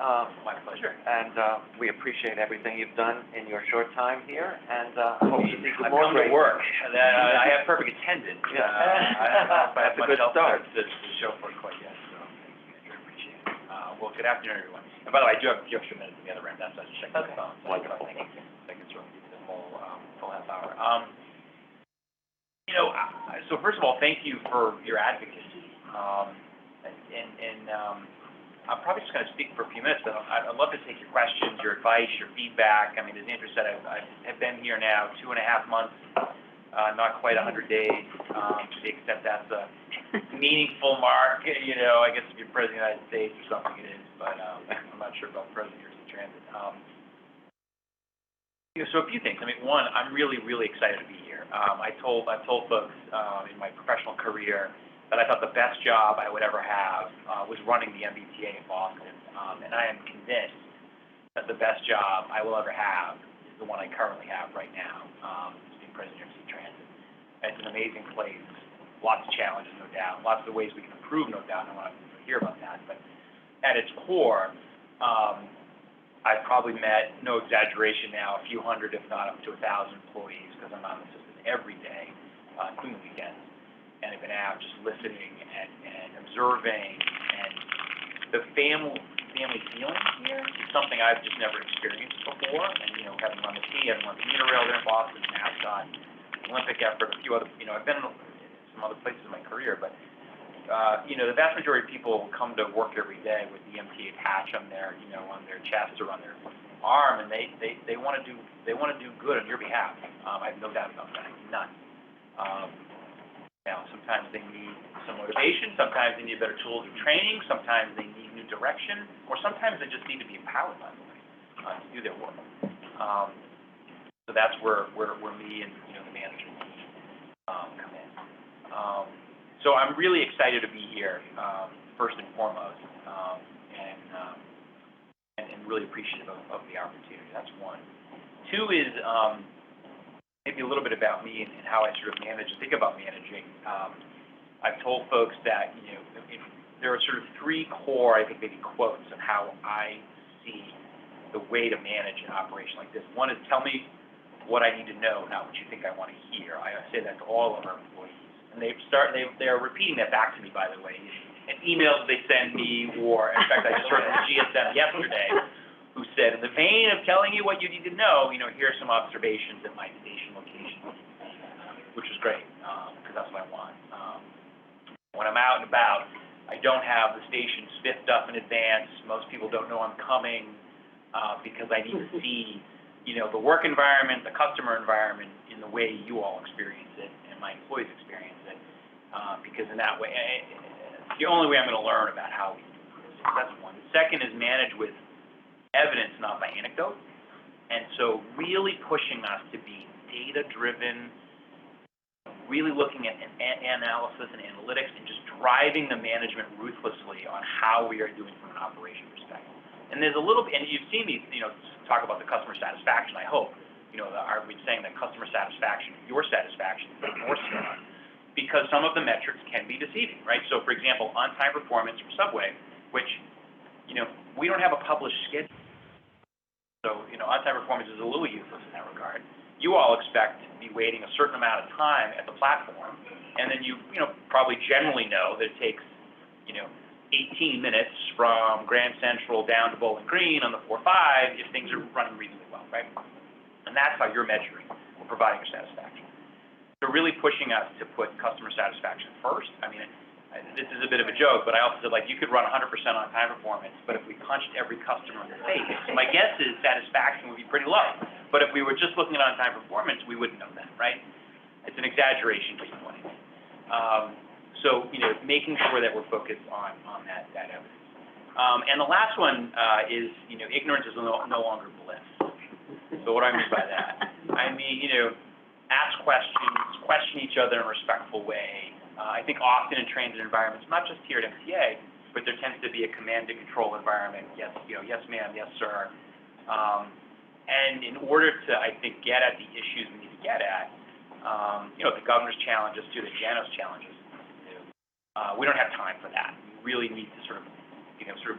My pleasure. and we appreciate everything you've done in your short time here, and hope to see I've more come to great work, and I have perfect attendance. Yeah. I don't know if I have That's a much good else start. to show for it quite yet, so thank you, I appreciate it. Well, good afternoon, everyone. And by the way, I do have a few extra minutes on the other end, that's why I was checking the phone. So Wonderful. I can sort of give you the full half hour. So first of all, thank you for your advocacy. I'm probably just going to speak for a few minutes, but I'd love to take your questions, your advice, your feedback. I mean, as Andrew said, I have been here now 2.5 months, not quite 100 days, to the extent that's a meaningful mark. I guess if you're President of the United States or something it is, but I'm not sure about President of the Transit. So a few things. I mean, one, I'm really, really excited to be here. I told folks in my professional career that I thought the best job I would ever have was running the MBTA in Boston, and I am convinced that the best job I will ever have is the one I currently have right now, being President of NYCTRC Transit. It's an amazing place, lots of challenges, no doubt, lots of ways we can improve, no doubt, and I want to hear about that. But at its core, I've probably met, no exaggeration now, a few hundred, if not up to 1,000 employees, because I'm on the system every day, including weekends. And I've been out just listening and observing, and the family feeling here is something I've just never experienced before. And, having run the T, having run commuter rail there in Boston, mascot, Olympic effort, a few other, I've been in some other places in my career, but the vast majority of people come to work every day with the MTA patch on their, on their chest or on their arm, and they want to do good on your behalf. I have no doubt about that, none. Sometimes they need some motivation, sometimes they need better tools and training, sometimes they need new direction, or sometimes they just need to be empowered by the way to do their work. So that's where me and the management team come in. So I'm really excited to be here, first and foremost, and really appreciative of the opportunity. That's one. Two is maybe a little bit about me and how I sort of manage and think about managing. I've told folks that there are sort of three core, I think, maybe quotes of how I see the way to manage an operation like this. One is tell me what I need to know, not what you think I want to hear. I say that to all of our employees. And they're repeating that back to me, by the way, in emails they send me, or in fact, I just heard from the GSM yesterday, who said, in the vein of telling you what you need to know, here are some observations at my station location, which is great, because that's what I want. When I'm out and about, I don't have the station spiffed up in advance. Most people don't know I'm coming, because I need to see, the work environment, the customer environment in the way you all experience it and my employees experience it, because in that way, it's the only way I'm going to learn about how we do this. That's one. The second is manage with evidence, not by anecdote, and so really pushing us to be data-driven, really looking at analysis and analytics, and just driving the management ruthlessly on how we are doing from an operation perspective. And there's a little bit, and you've seen me, talk about the customer satisfaction, I hope. Are we saying that customer satisfaction, your satisfaction, is more so, because some of the metrics can be deceiving, right? So, for example, on-time performance for Subway, which, we don't have a published schedule. So, on-time performance is a little useless in that regard. You all expect to be waiting a certain amount of time at the platform and then you probably generally know that it takes, 18 minutes from Grand Central down to Bowling Green on the 4-5 if things are running reasonably well, right? And that's how you're measuring or providing your satisfaction. They're really pushing us to put customer satisfaction first. I mean, this is a bit of a joke, but I also said, like, you could run 100% on time performance, but if we punched every customer in the face, my guess is satisfaction would be pretty low. But if we were just looking at on-time performance, we wouldn't know that, right? It's an exaggeration to your point. So, making sure that we're focused on that evidence. And the last one is, ignorance is no longer bliss. So what do I mean by that? I mean, ask questions, question each other in a respectful way. I think often in transit environments, not just here at MTA, but there tends to be a command and control environment. Yes, yes ma'am, yes sir. And in order to, I think, get at the issues we need to get at, the governor's challenges to the Janos challenges, we don't have time for that. We really need to sort of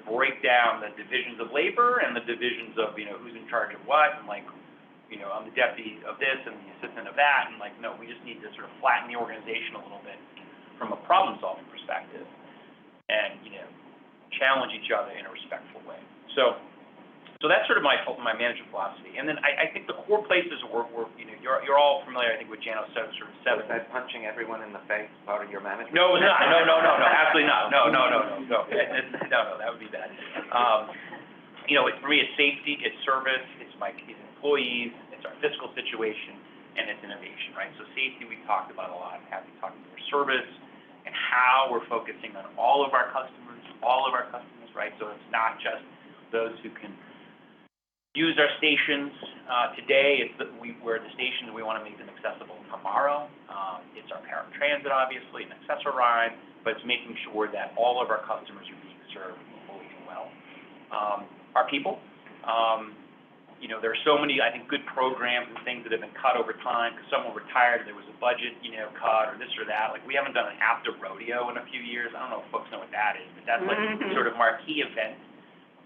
break down the divisions of labor and the divisions of, who's in charge of what, and I'm the deputy of this and the assistant of that, and no, we just need to sort of flatten the organization a little bit from a problem-solving perspective and, challenge each other in a respectful way. So that's sort of my management philosophy. And then I think the core places where you're all familiar, I think, with Janos sort of 7. Is that punching everyone in the face part of your management? No, it's not. No, absolutely not. No, that would be bad. For me, it's safety, it's service, it's employees, it's our fiscal situation, and it's innovation, right? So safety we've talked about a lot. Happy talking about service and how we're focusing on all of our customers, right? So it's not just those who can use our stations today. We're the stations, we want to make them accessible tomorrow. It's our paratransit, obviously, and Access-a-Ride, but it's making sure that all of our customers are being served fully and well. Our people, there are so many, I think, good programs and things that have been cut over time because someone retired, there was a budget, cut or this or that. Like, we haven't done an after rodeo in a few years. I don't know if folks know what that is, but that's like sort of marquee event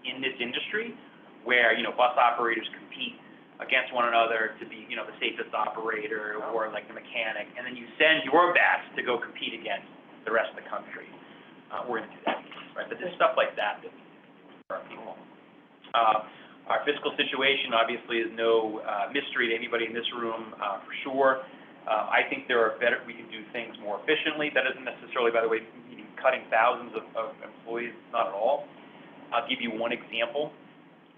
in this industry where, bus operators compete against one another to be, the safest operator or like the mechanic, and then you send your best to go compete against the rest of the country. We're going to do that, right? But there's stuff like that for our people. Our fiscal situation obviously is no mystery to anybody in this room, for sure. I think we can do things more efficiently. That isn't necessarily, by the way, cutting thousands of employees, not at all. I'll give you one example.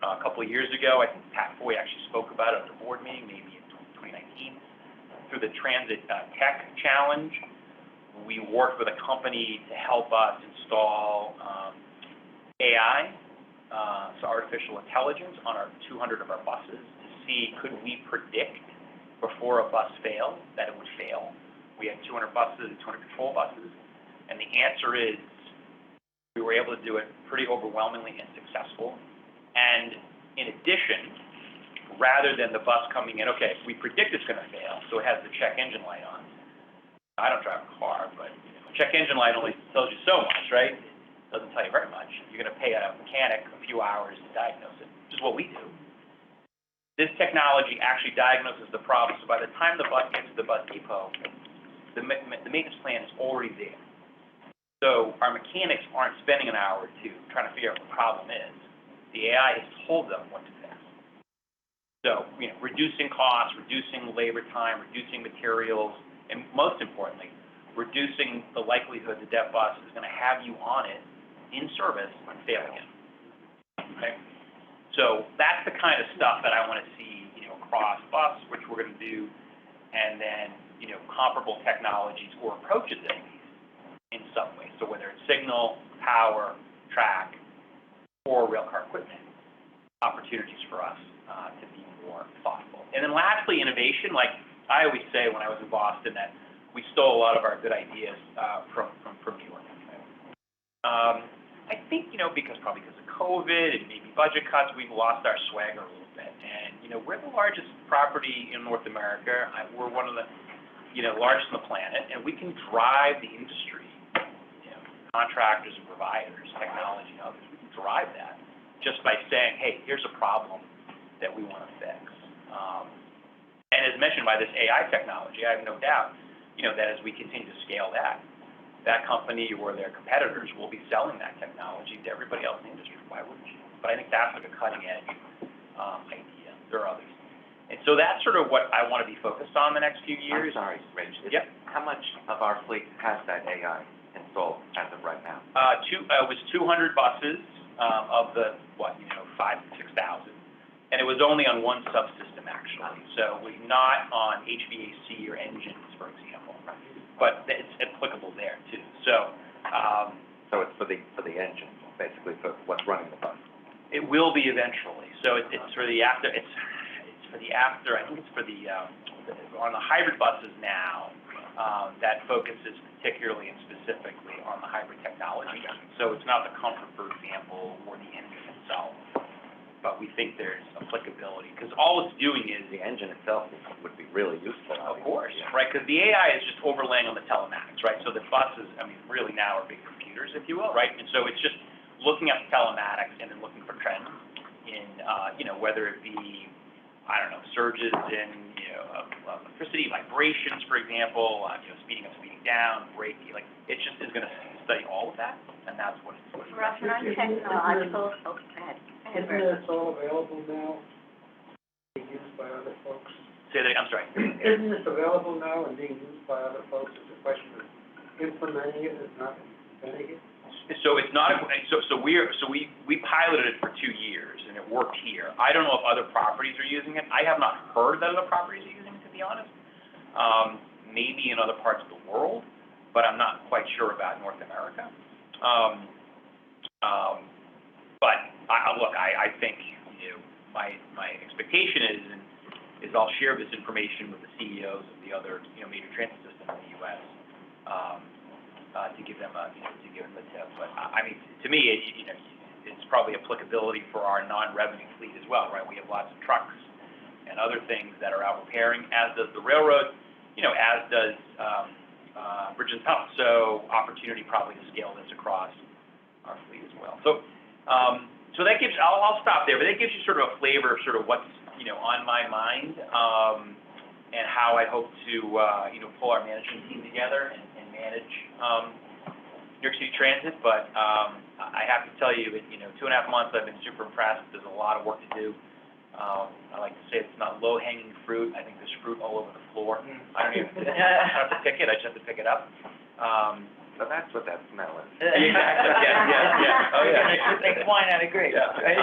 A couple of years ago, I think Pat Foy actually spoke about it at a board meeting, maybe in 2019. Through the Transit Tech Challenge, we worked with a company to help us install AI, so artificial intelligence, on our 200 of our buses to see could we predict before a bus failed that it would fail. We had 200 buses and 200 control buses, and the answer is we were able to do it pretty overwhelmingly and successful. And in addition, rather than the bus coming in, okay, we predict it's going to fail, so it has the check engine light on. I don't drive a car, but check engine light only tells you so much, right? It doesn't tell you very much. You're going to pay a mechanic a few hours to diagnose it, which is what we do. This technology actually diagnoses the problem, so by the time the bus gets to the bus depot, the maintenance plan is already there. So our mechanics aren't spending an hour or two trying to figure out what the problem is. The AI has told them what to fix. So, reducing costs, reducing labor time, reducing materials, and most importantly, reducing the likelihood that that bus is going to have you on it in service and fail again. Okay? So that's the kind of stuff that I want to see, across bus, which we're going to do, and then, comparable technologies or approaches that in some way. So whether it's signal, power, track, or railcar equipment, opportunities for us to be more thoughtful. And then lastly, innovation. Like I always say when I was in Boston, that we stole a lot of our good ideas from New York. I think, because of COVID and maybe budget cuts, we've lost our swagger a little bit. And, we're the largest property in North America. We're one of the, largest on the planet, and we can drive the industry, contractors and providers, technology and others. We can drive that just by saying, hey, here's a problem that we want to fix. And as mentioned by this AI technology, I have no doubt you know, that as we continue to scale that company or their competitors will be selling that technology to everybody else in the industry. Why wouldn't you? But I think that's like a cutting edge idea. There are others. And so that's sort of what I want to be focused on the next few years. I'm sorry, Rich. Yep. How much of our fleet has that AI installed as of right now? It was 200 buses of the, 5,000 to 6,000. And it was only on one subsystem, actually. So it was not on HVAC or engines, for example. But it's applicable there, too. So, So it's for the engine, basically, for what's running the bus. it will be eventually. So it's for the after, I think it's for the, on the hybrid buses now, that focuses particularly and specifically on the hybrid technology. So it's not the comfort, for example, or the engine itself. But we think there's applicability, because all it's doing is, The engine itself would be really useful. of course, right? Because the AI is just overlaying on the telematics, right? So the buses, really now are big computers, if you will, right? And so it's just looking at the telematics and then looking for trends in, whether it be, surges in, electricity, vibrations, for example, speeding up, speeding down, braking, like, it just is going to study all of that, and that's what it's. Reference technological, go ahead. Isn't this all available now, being used by other folks? Say that, I'm sorry. Isn't this available now and being used by other folks? It's a question of implementing it and not inventing it? So it's not, we piloted it for 2 years, and it worked here. I don't know if other properties are using it. I have not heard that other properties are using it, to be honest. Maybe in other parts of the world, but I'm not quite sure about North America. But I think, my expectation is I'll share this information with the CEOs of the other, major transit systems in the U.S. To give them a tip. But to me, it's probably applicability for our non-revenue fleet as well, right? We have lots of trucks and other things that are out repairing, as does the railroad, as does bridges and tunnels. So opportunity probably to scale this across our fleet as well. So that gives, I'll stop there, but that gives you sort of a flavor of sort of what's, on my mind, and how I hope to, pull our management team together and manage New York City Transit. But I have to tell you that, 2.5 months, I've been super impressed. There's a lot of work to do. I like to say it's not low-hanging fruit. I think there's fruit all over the floor. I don't even have to pick it. I just have to pick it up. So that's what that smell is. Exactly. Yeah. Oh, yeah. Like wine out of grapes, Yeah. right?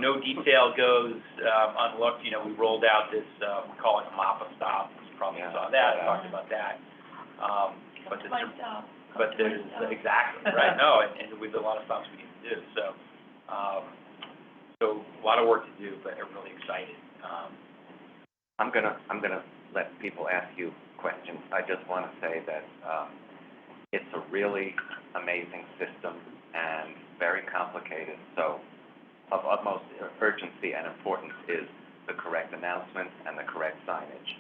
No detail goes unlooked. We rolled out this, we call it a MAPA stop. You probably saw that. I talked about that. But there's exactly right. No, and with a lot of stops we need to do. So a lot of work to do, but I'm really excited. I'm gonna let people ask you questions. I just want to say that it's a really amazing system and very complicated. So of utmost urgency and importance is the correct announcement and the correct signage.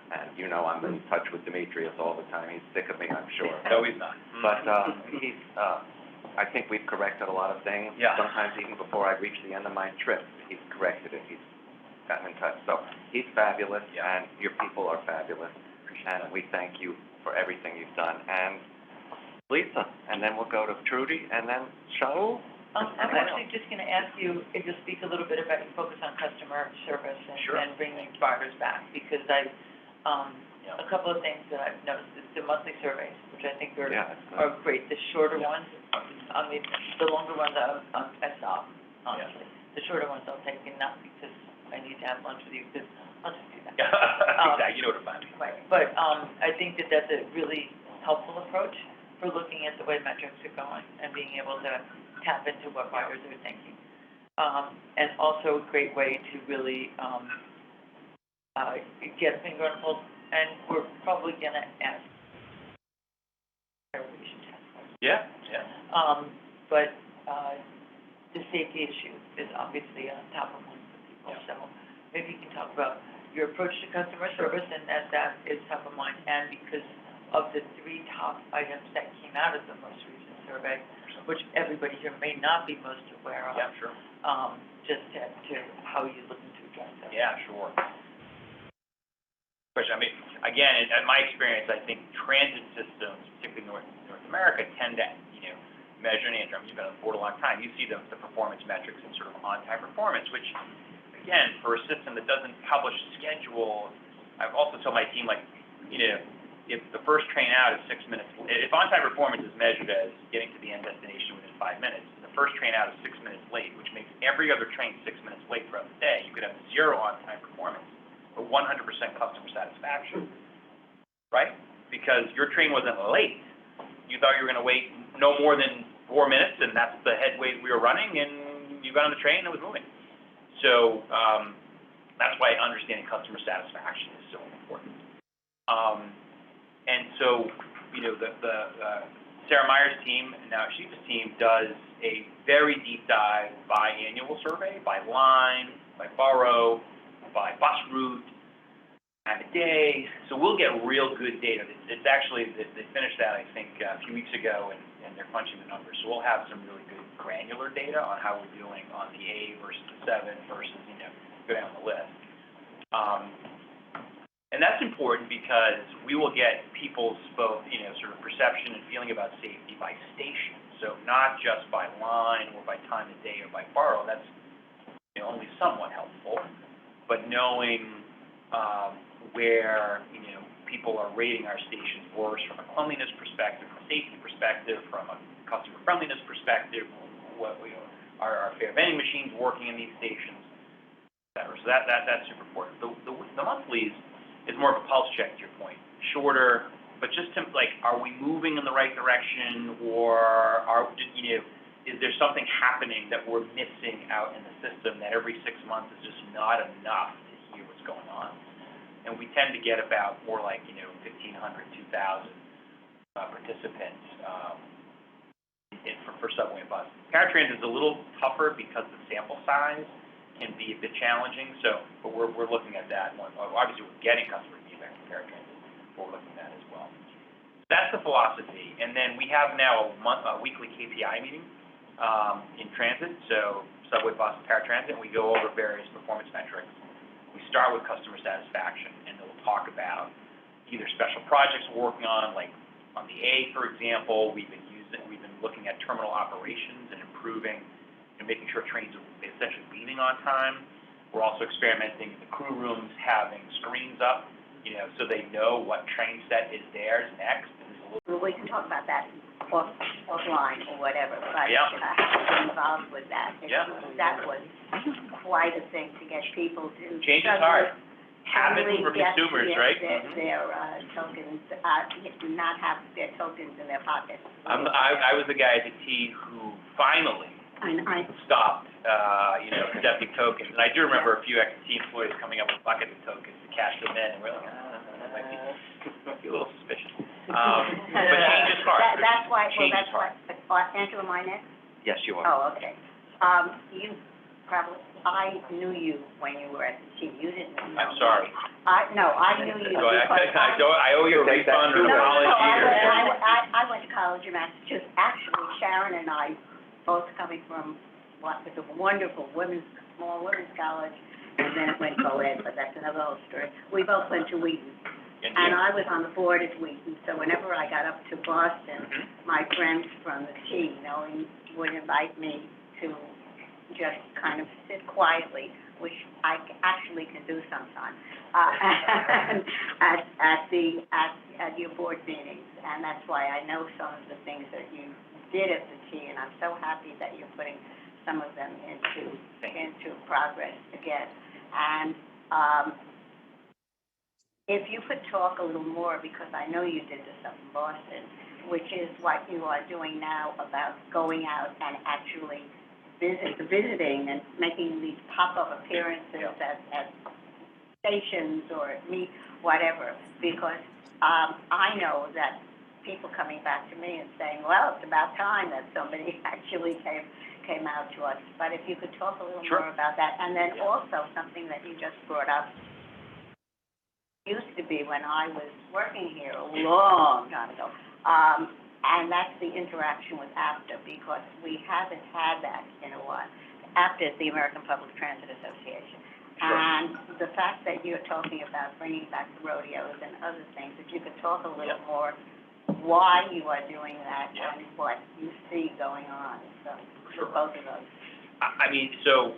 And I'm in touch with Demetrius all the time. He's sick of me, I'm sure. No, he's not. But I think we've corrected a lot of things. Yeah. Sometimes even before I reach the end of my trip, he's corrected it. He's gotten in touch. So he's fabulous, and your people are fabulous. And we thank you for everything you've done. And Lisa, and then we'll go to Trudy, and then Shaul. I'm actually just going to ask you if you'll speak a little bit about your focus on customer service and bringing drivers back, because a couple of things that I've noticed is the monthly surveys, which I think are great. The shorter ones, the longer ones I stop, honestly. The shorter ones I'll take, and not because I need to have lunch with you, because I'll just do that. Exactly, you know what I'm saying. Right, but I think that that's a really helpful approach for looking at the way metrics are going and being able to tap into what riders are thinking. And also a great way to really get a finger on the pulse, and we're probably going to ask evaluation task force. Yeah. But the safety issue is obviously on top of mind for people. So maybe you can talk about your approach to customer service, and that is top of mind, and because of the 3 top items that came out of the most recent survey, which everybody here may not be most aware of. Yeah, sure. Just to how you're looking to address that. Yeah, sure. question. I mean, again, in my experience, I think transit systems, particularly North America, tend to, measure, and Andrew, you've been on the board a long time, you see the performance metrics and sort of on-time performance, which, again, for a system that doesn't publish a schedule, I've also told my team, like, if the first train out is 6 minutes, if on-time performance is measured as getting to the end destination within 5 minutes, and the first train out is 6 minutes late, which makes every other train 6 minutes late throughout the day, you could have 0 on-time performance, but 100% customer satisfaction, right? Because your train wasn't late. You thought you were going to wait no more than 4 minutes, and that's the headway we were running, and you got on the train and it was moving. So that's why understanding customer satisfaction is so important. And so, the Sarah Meyer's team, and now Shiva's team, does a very deep dive biannual survey, by line, by borough, by bus route, time of day. So we'll get real good data. It's actually, they finished that, I think, a few weeks ago, and they're punching the numbers. So we'll have some really good granular data on how we're doing on the A versus the 7 versus, go down the list. And that's important because we will get people's both, sort of perception and feeling about safety by station. So not just by line or by time of day or by borough. That's only somewhat helpful. But knowing where, people are rating our stations worse from a cleanliness perspective, from a safety perspective, from a customer friendliness perspective, what are our fare vending machines working in these stations, et cetera. So that's super important. The monthlies is more of a pulse check, to your point. Shorter, but just to, like, are we moving in the right direction, or is there something happening that we're missing out in the system that every 6 months is just not enough to hear what's going on? And we tend to get about more like, 1,500, 2,000 participants for subway and bus. Paratransit is a little tougher because the sample size can be a bit challenging, but we're looking at that one. Obviously, we're getting customer feedback from paratransit, but we're looking at that as well. That's the philosophy, and then we have now a weekly KPI meeting in transit, so subway, bus, and paratransit, and we go over various performance metrics. We start with customer satisfaction, and then we'll talk about either special projects we're working on, like on the A, for example, we've been looking at terminal operations and improving and making sure trains are essentially leaving on time. We're also experimenting in the crew rooms, having screens up, so they know what train set is theirs next. Well, we can talk about that offline or whatever, but Yeah. I have been involved with that. Yeah. That was quite a thing to get people to. Change is hard. Habits suddenly for get consumers, right? Their tokens, do not have their tokens in their pockets. I was the guy at the T who finally stopped, accepting tokens. And I do remember a few ex-T employees coming up with buckets of tokens to cash them in, and we're like, that might be a little suspicious. But change is hard. That's why, Change is hard. Angela, am I next? Yes, you are. Oh, okay. I knew you when you were at the T. You didn't know me. I'm sorry. I knew you So because I owe you a refund or an apology or something. I went to college in Massachusetts. Actually, Sharon and I, both coming from what was a wonderful small women's college, and then it went co-ed, but that's another whole story. We both went to Wheaton. And I was on the board at Wheaton, so whenever I got up to Boston, my friends from the T, would invite me to just kind of sit quietly, which I actually can do sometimes, at your board meetings. And that's why I know some of the things that you did at the T, and I'm so happy that you're putting some of them into progress again. And if you could talk a little more, because I know you did this up in Boston, which is what you are doing now about going out and actually visiting and making these pop-up appearances at stations or whatever, because I know that people coming back to me and saying, well, it's about time that somebody actually came out to us. But if you could talk a little more about that. And then also something that you just brought up, used to be when I was working here a long time ago, and that's the interaction with APTA, because we haven't had that in a while. APTA is the American Public Transit Association. And the fact that you're talking about bringing back the rodeos and other things, if you could talk a little more why you are doing that and what you see going on, so, for both of those. I mean, so,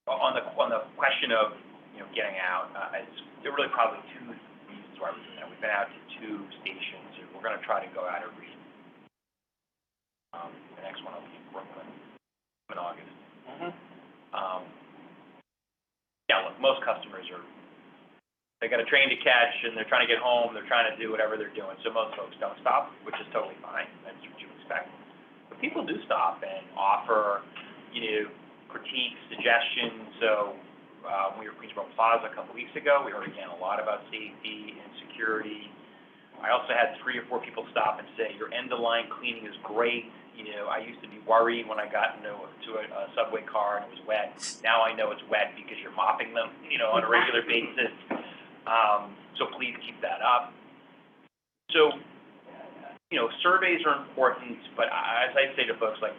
on the question of, getting out, there are really probably two reasons why we're doing that. We've been out to 2 stations, and we're gonna try to go out every, the next one will be in Brooklyn in August. Yeah, look, most customers they got a train to catch, and they're trying to get home, they're trying to do whatever they're doing, so most folks don't stop, which is totally fine, that's what you expect. But people do stop and offer, critiques, suggestions, so, we were at Queensboro Plaza a couple weeks ago, we heard again a lot about safety and security. I also had 3 or 4 people stop and say, your end-of-line cleaning is great. I used to be worried when I got into a subway car and it was wet. Now I know it's wet because you're mopping them, on a regular basis. So please keep that up. So, surveys are important, but as I say to folks, like,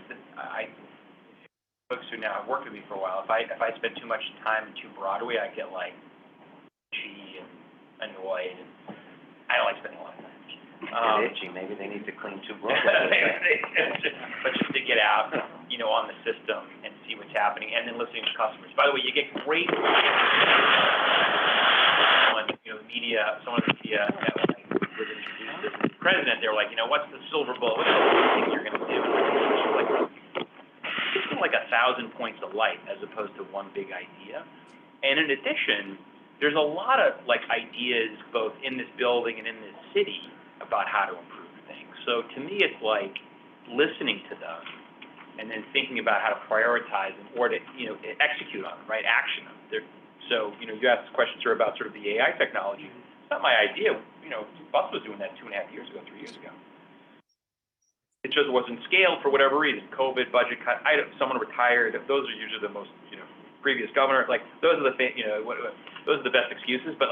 folks who now have worked with me for a while, if I spend too much time in 2 Broadway, I get, like, itchy and annoyed, and I don't like spending a lot of time. Itchy, maybe they need to clean 2 Broadway. But just to get out, on the system and see what's happening, and then listening to customers. By the way, you get great, the media, some of the media that was introduced as the president, they were like, what's the silver bullet, what's the one thing you're gonna do? It's like 1,000 points of light as opposed to one big idea. And in addition, there's a lot of ideas both in this building and in this city about how to improve things. So to me, it's like listening to them and then thinking about how to prioritize them or to, execute on them, right, action them. So, you asked questions here about sort of the AI technology. It's not my idea. Bus was doing that 2.5 years ago, 3 years ago. It just wasn't scaled for whatever reason. COVID, budget cut, someone retired. Those are usually the most, previous governor. Like, those are the, those are the best excuses. But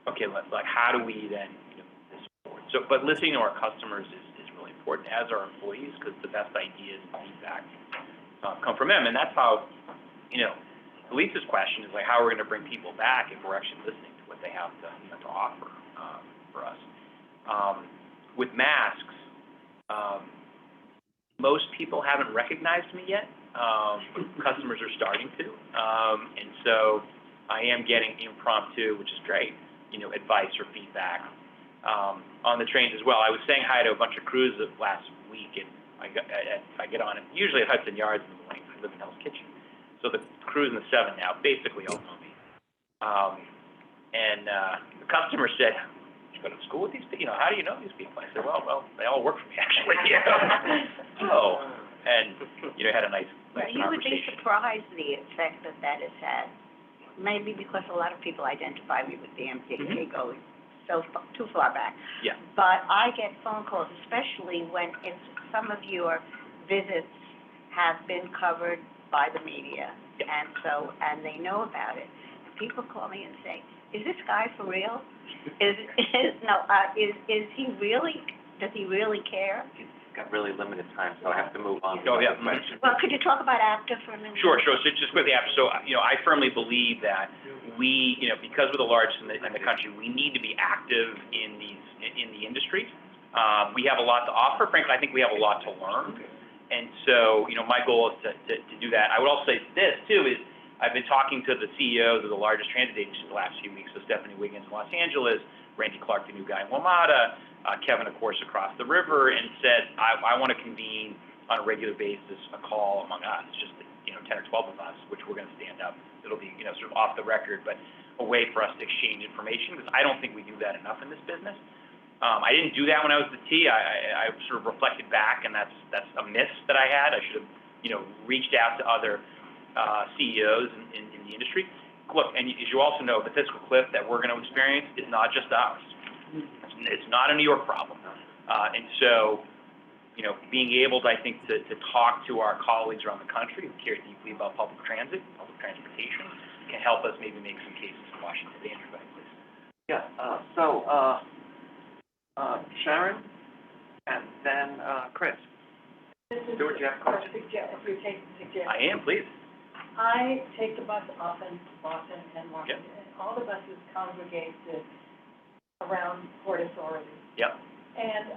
okay, how do we then, move forward? So, but listening to our customers is really important, as our employees, because the best ideas and feedback come from them. And that's how, Lisa's question is how we're going to bring people back if we're actually listening to what they have to, to offer for us. With masks, most people haven't recognized me yet. Customers are starting to, and so I am getting impromptu, which is great, advice or feedback on the trains as well. I was saying hi to a bunch of crews last week, and I get on it usually at Hudson Yards in the morning. I live in Hell's Kitchen. So the crews in the 7 now basically all know me. And the customer said, "Did you go to school with these people? How do you know these people?" I said, "Well, they all work for me, actually." Oh, and had a nice conversation. You would be surprised the effect that has had. Maybe because a lot of people identify me with the MTA going too far back. Yeah. But I get phone calls, especially when some of your visits have been covered by the media, and they know about it. And people call me and say, "Is this guy for real? Is he really? Does he really care?" He's got really limited time, so I have to move on. Oh, yeah. Well, could you talk about APTA for a minute? Sure. So just quickly after, so I firmly believe that we, because we're the largest in the country, we need to be active in the industry. We have a lot to offer. Frankly, I think we have a lot to learn. And so, my goal is to do that. I would also say this, too, is I've been talking to the CEOs of the largest transit agencies the last few weeks, so Stephanie Wiggins in Los Angeles, Randy Clark, the new guy in WMATA, Kevin, of course, across the river, and said, I want to convene on a regular basis a call among us, just 10 or 12 of us, which we're going to stand up. It'll be, sort of off the record, but a way for us to exchange information, because I don't think we do that enough in this business. I didn't do that when I was the T. I sort of reflected back, and that's a miss that I had. I should have, reached out to other CEOs in the industry. Look, and as you also know, the fiscal cliff that we're going to experience is not just ours. It's not a New York problem. And so, being able to, I think, to talk to our colleagues around the country who care deeply about public transit, public transportation, can help us maybe make some cases in Washington. Andrew, go ahead, please. Yeah, Sharon, and then Chris. Stuart, you have a question? Suggestion. I am, please. I take the bus often to Boston and Washington, and all the buses congregate around Port Authority. Yep. And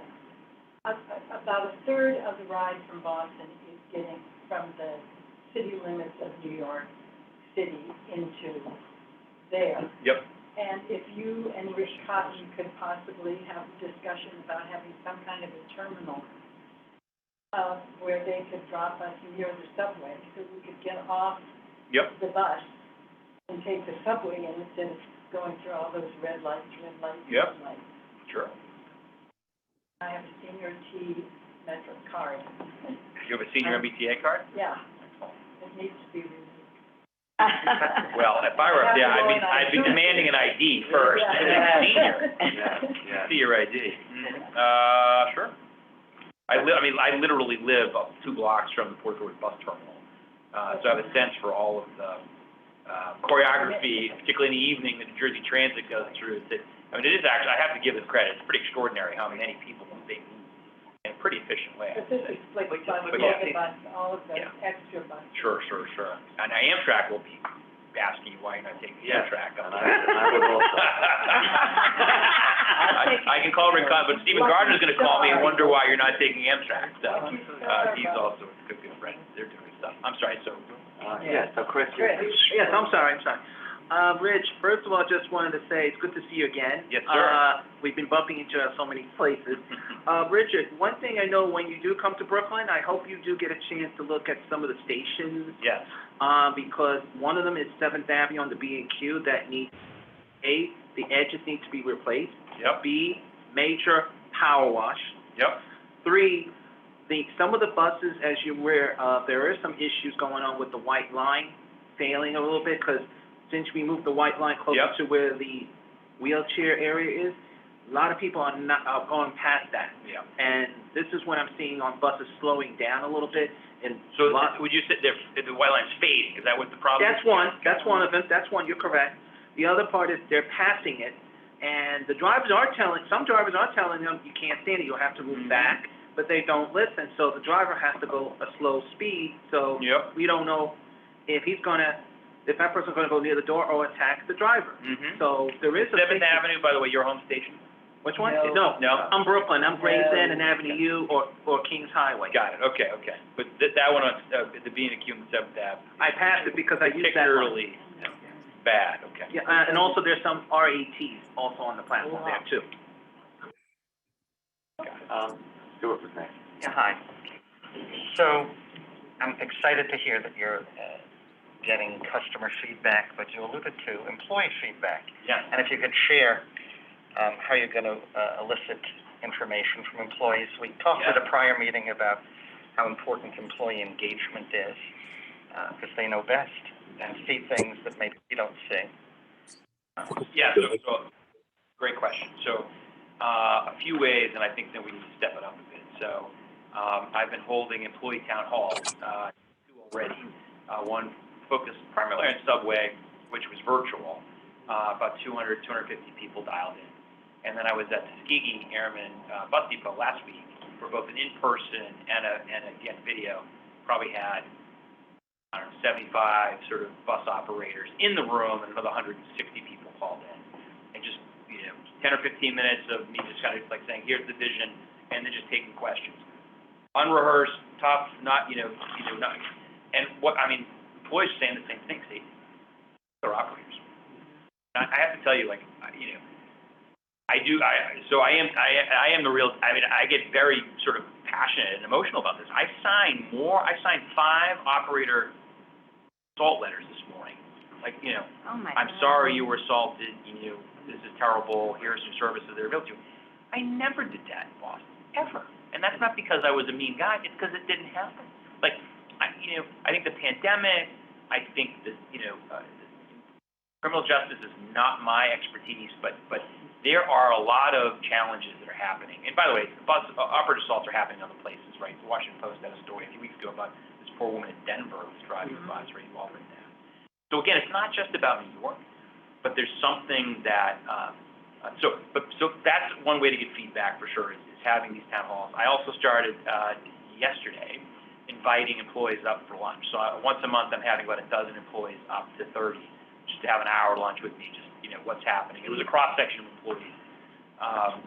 about a third of the ride from Boston is getting from the city limits of New York City into there. Yep. And if you and Rich Cotton could possibly have a discussion about having some kind of a terminal where they could drop us near the subway, so we could get off Yep. the bus and take the subway in instead of going through all those red lights, Yep. red lights. Sure. I have a senior T Metro card. You have a senior MBTA card? Yeah, it needs to be renewed. Well, if I were, yeah, I'd be demanding an ID first, and then senior. Yeah. See your ID. Sure. I literally live up 2 blocks from the Port Authority bus terminal. So I have a sense for all of the, choreography, particularly in the evening that New Jersey Transit goes through. It is actually, I have to give them credit, it's pretty extraordinary how many people they move in a pretty efficient way. But this is like bus, But yeah. bus, all of the Yeah. extra buses. Sure. And Amtrak will be asking you why you're not taking the Amtrak. And I would also. I can call Rick, but Stephen Gardner's gonna call me and wonder why you're not taking Amtrak, so, he's also a good friend, they're doing stuff. I'm sorry, so. So Chris, you're. Yes, I'm sorry. Rich, first of all, just wanted to say it's good to see you again. Yes, sir. We've been bumping into so many places. Richard, one thing I know, when you do come to Brooklyn, I hope you do get a chance to look at some of the stations. Yes. Because one of them is 7th Avenue on the B&Q that needs, A, the edges need to be replaced. Yep. B, major power wash. Yep. 3, some of the buses, as you're aware, there are some issues going on with the white line failing a little bit, because since we moved the white line closer Yep. to where the wheelchair area is, a lot of people are not, going past that. Yeah. And this is what I'm seeing on buses slowing down a little bit, and So would you say the white line's fading, is that what the problem is? that's one of them, you're correct. The other part is they're passing it, and the drivers are some drivers are telling them, you can't stand it, you'll have to move back, but they don't listen, so the driver has to go a slow speed, so Yep. we don't know if that person's gonna go near the door or attack the driver. Mm-hmm. So there is a. 7th Avenue, by the way, your home station? Which one? No. No, I'm Brooklyn, I'm Gravesend and Avenue U or Kings Highway. Got it, okay. But that one on, the B&Q and 7th Ave. I passed it because I used that one. Particularly bad, okay. Yeah, and also there's some RATs also on the platform there too. Stuart was next. Yeah, hi. So, I'm excited to hear that you're getting customer feedback, but you alluded to employee feedback. Yeah. And if you could share how you're going to elicit information from employees. We talked at a prior meeting about how important employee engagement is, because they know best and see things that maybe you don't see. Yeah, so great question. So, a few ways, and I think that we need to step it up a bit. So, I've been holding employee town halls, 2 already. One focused primarily on subway, which was virtual, about 200, 250 people dialed in. And then I was at Tuskegee Airmen Bus Depot last week for both an in-person and again video. Probably had, 75 sort of bus operators in the room, and another 160 people called in. And just, 10 or 15 minutes of me just kind of like saying, here's the vision, and then just taking questions. Unrehearsed, tough, not, not, and employees are saying the same thing, see, they're operators. I have to tell you, I am the real, I get very sort of passionate and emotional about this. I signed 5 operator assault letters this morning. Oh, my I'm God. sorry you were assaulted, this is terrible, here are some services that are available to you. I never did that in Boston, ever. And that's not because I was a mean guy, it's because it didn't happen. I think the pandemic, I think that, criminal justice is not my expertise, but there are a lot of challenges that are happening. And by the way, operator assaults are happening in other places, right? The Washington Post had a story a few weeks ago about this poor woman in Denver who was driving a bus, right? You've all written that. So again, it's not just about New York, but there's something that, so that's one way to get feedback for sure, is having these town halls. I also started yesterday inviting employees up for lunch. So once a month, I'm having about a dozen employees up to 30, just to have an hour lunch with me, just, you know, what's happening. It was a cross-section of employees,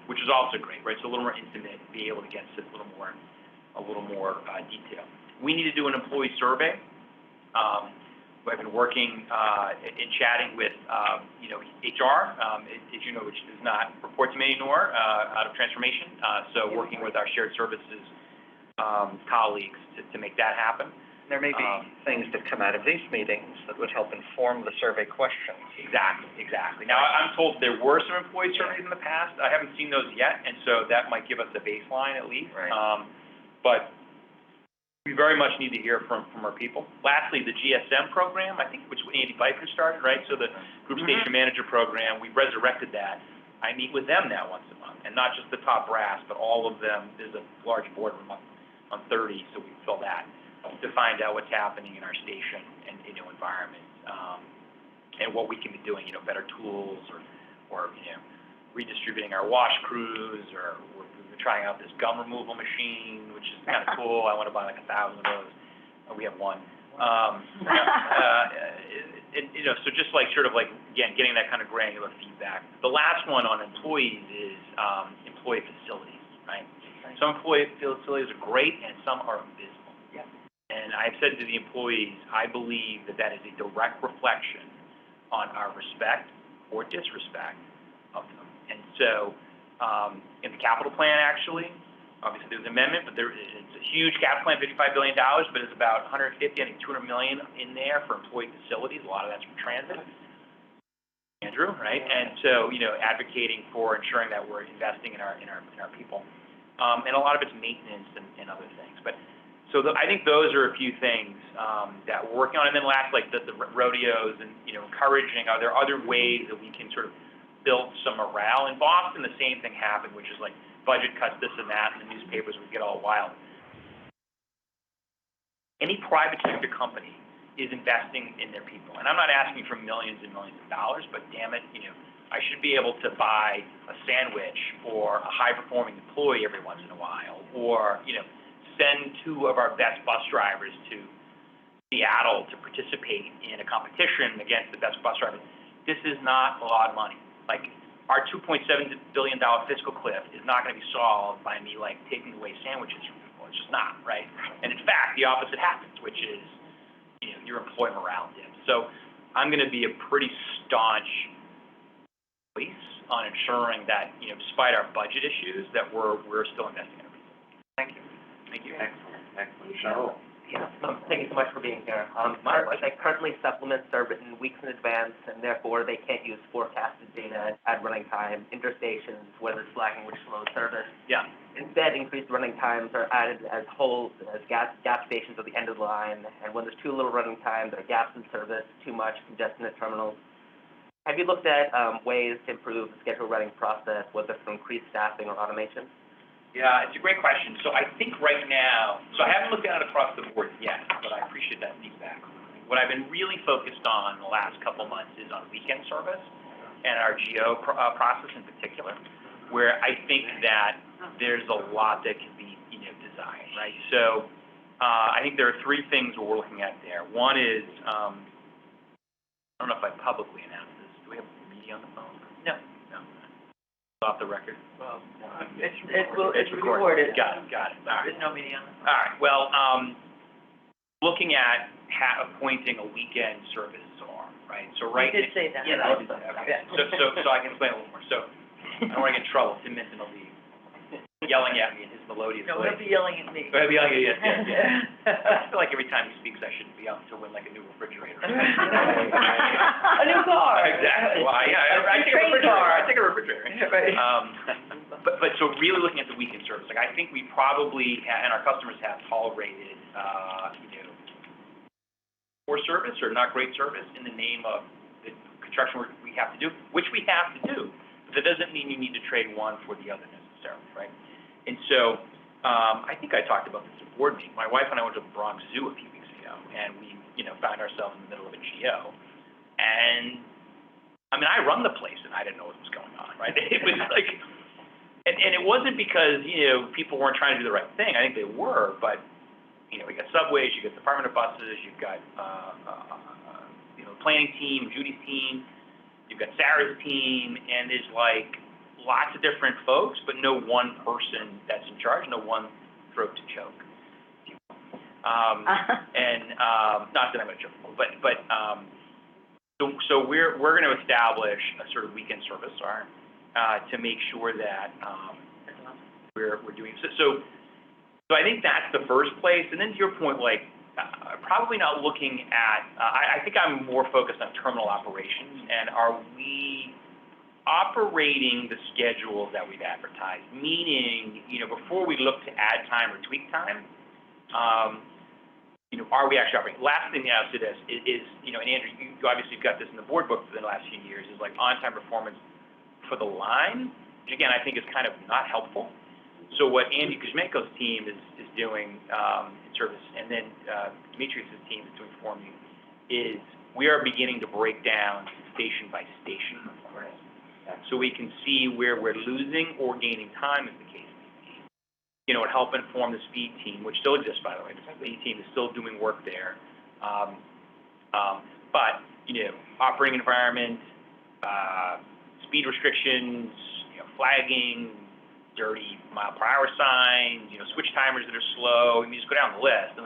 which is also great, right? So a little more intimate, be able to get to a little more detail. We need to do an employee survey. I've been working in chatting with, you know, HR, as you know, which does not report to me anymore, out of transformation. So working with our shared services colleagues to make that happen. There may be things that come out of these meetings that would help inform the survey questions. Exactly. Now, I'm told there were some employee surveys in the past. I haven't seen those yet, and so that might give us a baseline at least. Right. But we very much need to hear from our people. Lastly, the GSM program, I think, which Andy Biker started, right? So the Group Station Manager program, we've resurrected that. I meet with them now once a month, and not just the top brass, but all of them. There's a large boardroom on 30, so we fill that to find out what's happening in our station and, you know, environment, and what we can be doing, you know, better tools or you know, redistributing our wash crews, or we're trying out this gum removal machine, which is kind of cool. I want to buy like 1,000 of those. We have one. You know, so just like sort of like, again, getting that kind of granular feedback. The last one on employees is employee facilities, right? Some employee facilities are great and some are abysmal. Yeah. And I've said to the employees, I believe that is a direct reflection on our respect or disrespect of them. And so, in the capital plan, actually, obviously there's an amendment, but it's a huge capital plan, $55 billion, but it's about 150, I think $200 million in there for employee facilities. A lot of that's from transit. Andrew, right? And so, you know, advocating for ensuring that we're investing in our people. And a lot of it's maintenance and other things. But so I think those are a few things that we're working on. And then last, like the rodeos and, you know, encouraging, are there other ways that we can sort of build some morale? In Boston, the same thing happened, which is like budget cuts, this and that, in the newspapers would get all wild. Any private sector company is investing in their people. And I'm not asking for millions and millions of dollars, but damn it, you know, I should be able to buy a sandwich for a high-performing employee every once in a while, or, you know, send 2 of our best bus drivers to Seattle to participate in a competition against the best bus drivers. This is not a lot of money. Like, our $2.7 billion fiscal cliff is not going to be solved by me, like, taking away sandwiches from people. It's just not, right? And in fact, the opposite happens, which is, you know, your employee morale dips. So I'm going to be a pretty staunch voice on ensuring that, you know, despite our budget issues, that we're still investing in everything. Thank you. Thank you. Excellent. Cheryl? Yeah, thank you so much for being here. Currently supplements are written weeks in advance, and therefore they can't use forecasted data at running time, interstations, whether it's lagging, which slows service. Yeah. Instead, increased running times are added as holes, as gas stations at the end of the line, and when there's too little running time, there are gaps in service, too much congestion at terminals. Have you looked at ways to improve the schedule running process, whether through increased staffing or automation? Yeah, it's a great question. So I think right now, so I haven't looked at it across the board yet, but I appreciate that feedback. What I've been really focused on the last couple of months is on weekend service and our GO process in particular, where I think that there's a lot that can be, you know, designed, right? So I think there are 3 things we're looking at there. One is, I don't know if I publicly announced this. Do we have media on the phone? No. Off the record? Well, it's recorded. Got it. All right. There's no media on the phone. All right. Well, looking at appointing a weekend service czar, right? So right. You did say that. Yeah, I did say that. Okay. So I can explain a little more. So I don't want to get in trouble. Tim Minton will be yelling at me in his melodious No, voice. he'll be yelling at me. He'll be yelling at you, yeah. I feel like every time he speaks, I should be out to win like a new refrigerator. A new car. Exactly. Well, yeah, I take a train refrigerator. car. I take a refrigerator. Right. But so really looking at the weekend service, like I think we probably and our customers have tolerated, you know, poor service or not great service in the name of the construction work we have to do, which we have to do. But that doesn't mean you need to trade one for the other necessarily, right? And so I think I talked about this at board meeting. My wife and I went to the Bronx Zoo a few weeks ago, and we, you know, found ourselves in the middle of a GO. And I mean, I run the place, and I didn't know what was going on, right? It was like, and it wasn't because, you know, people weren't trying to do the right thing. I think they were, but you got subways, you got Department of Buses, you've got, planning team, Judy's team, you've got Sarah's team, and there's like lots of different folks, but no one person that's in charge, no one throat to choke. Not that I'm gonna choke, but so we're gonna establish a sort of weekend service arm, to make sure that, we're doing, so I think that's the first place, and then to your point, like, probably not looking at, I think I'm more focused on terminal operations, and are we operating the schedules that we've advertised? Meaning, before we look to add time or tweak time, are we actually operating? Last thing I'll say this is, and Andrew, you obviously have got this in the board book for the last few years, is like on-time performance for the line, which again, I think is kind of not helpful. So what Andy Kuzmenko's team is doing in service, and then Demetrius' team is doing for me, is we are beginning to break down station by station performance. So we can see where we're losing or gaining time, as the case may be. It help inform the speed team, which still exists, by the way. The speed team is still doing work there. But, operating environment, speed restrictions, flagging, dirty mile-per-hour signs, switch timers that are slow. I mean, just go down the list.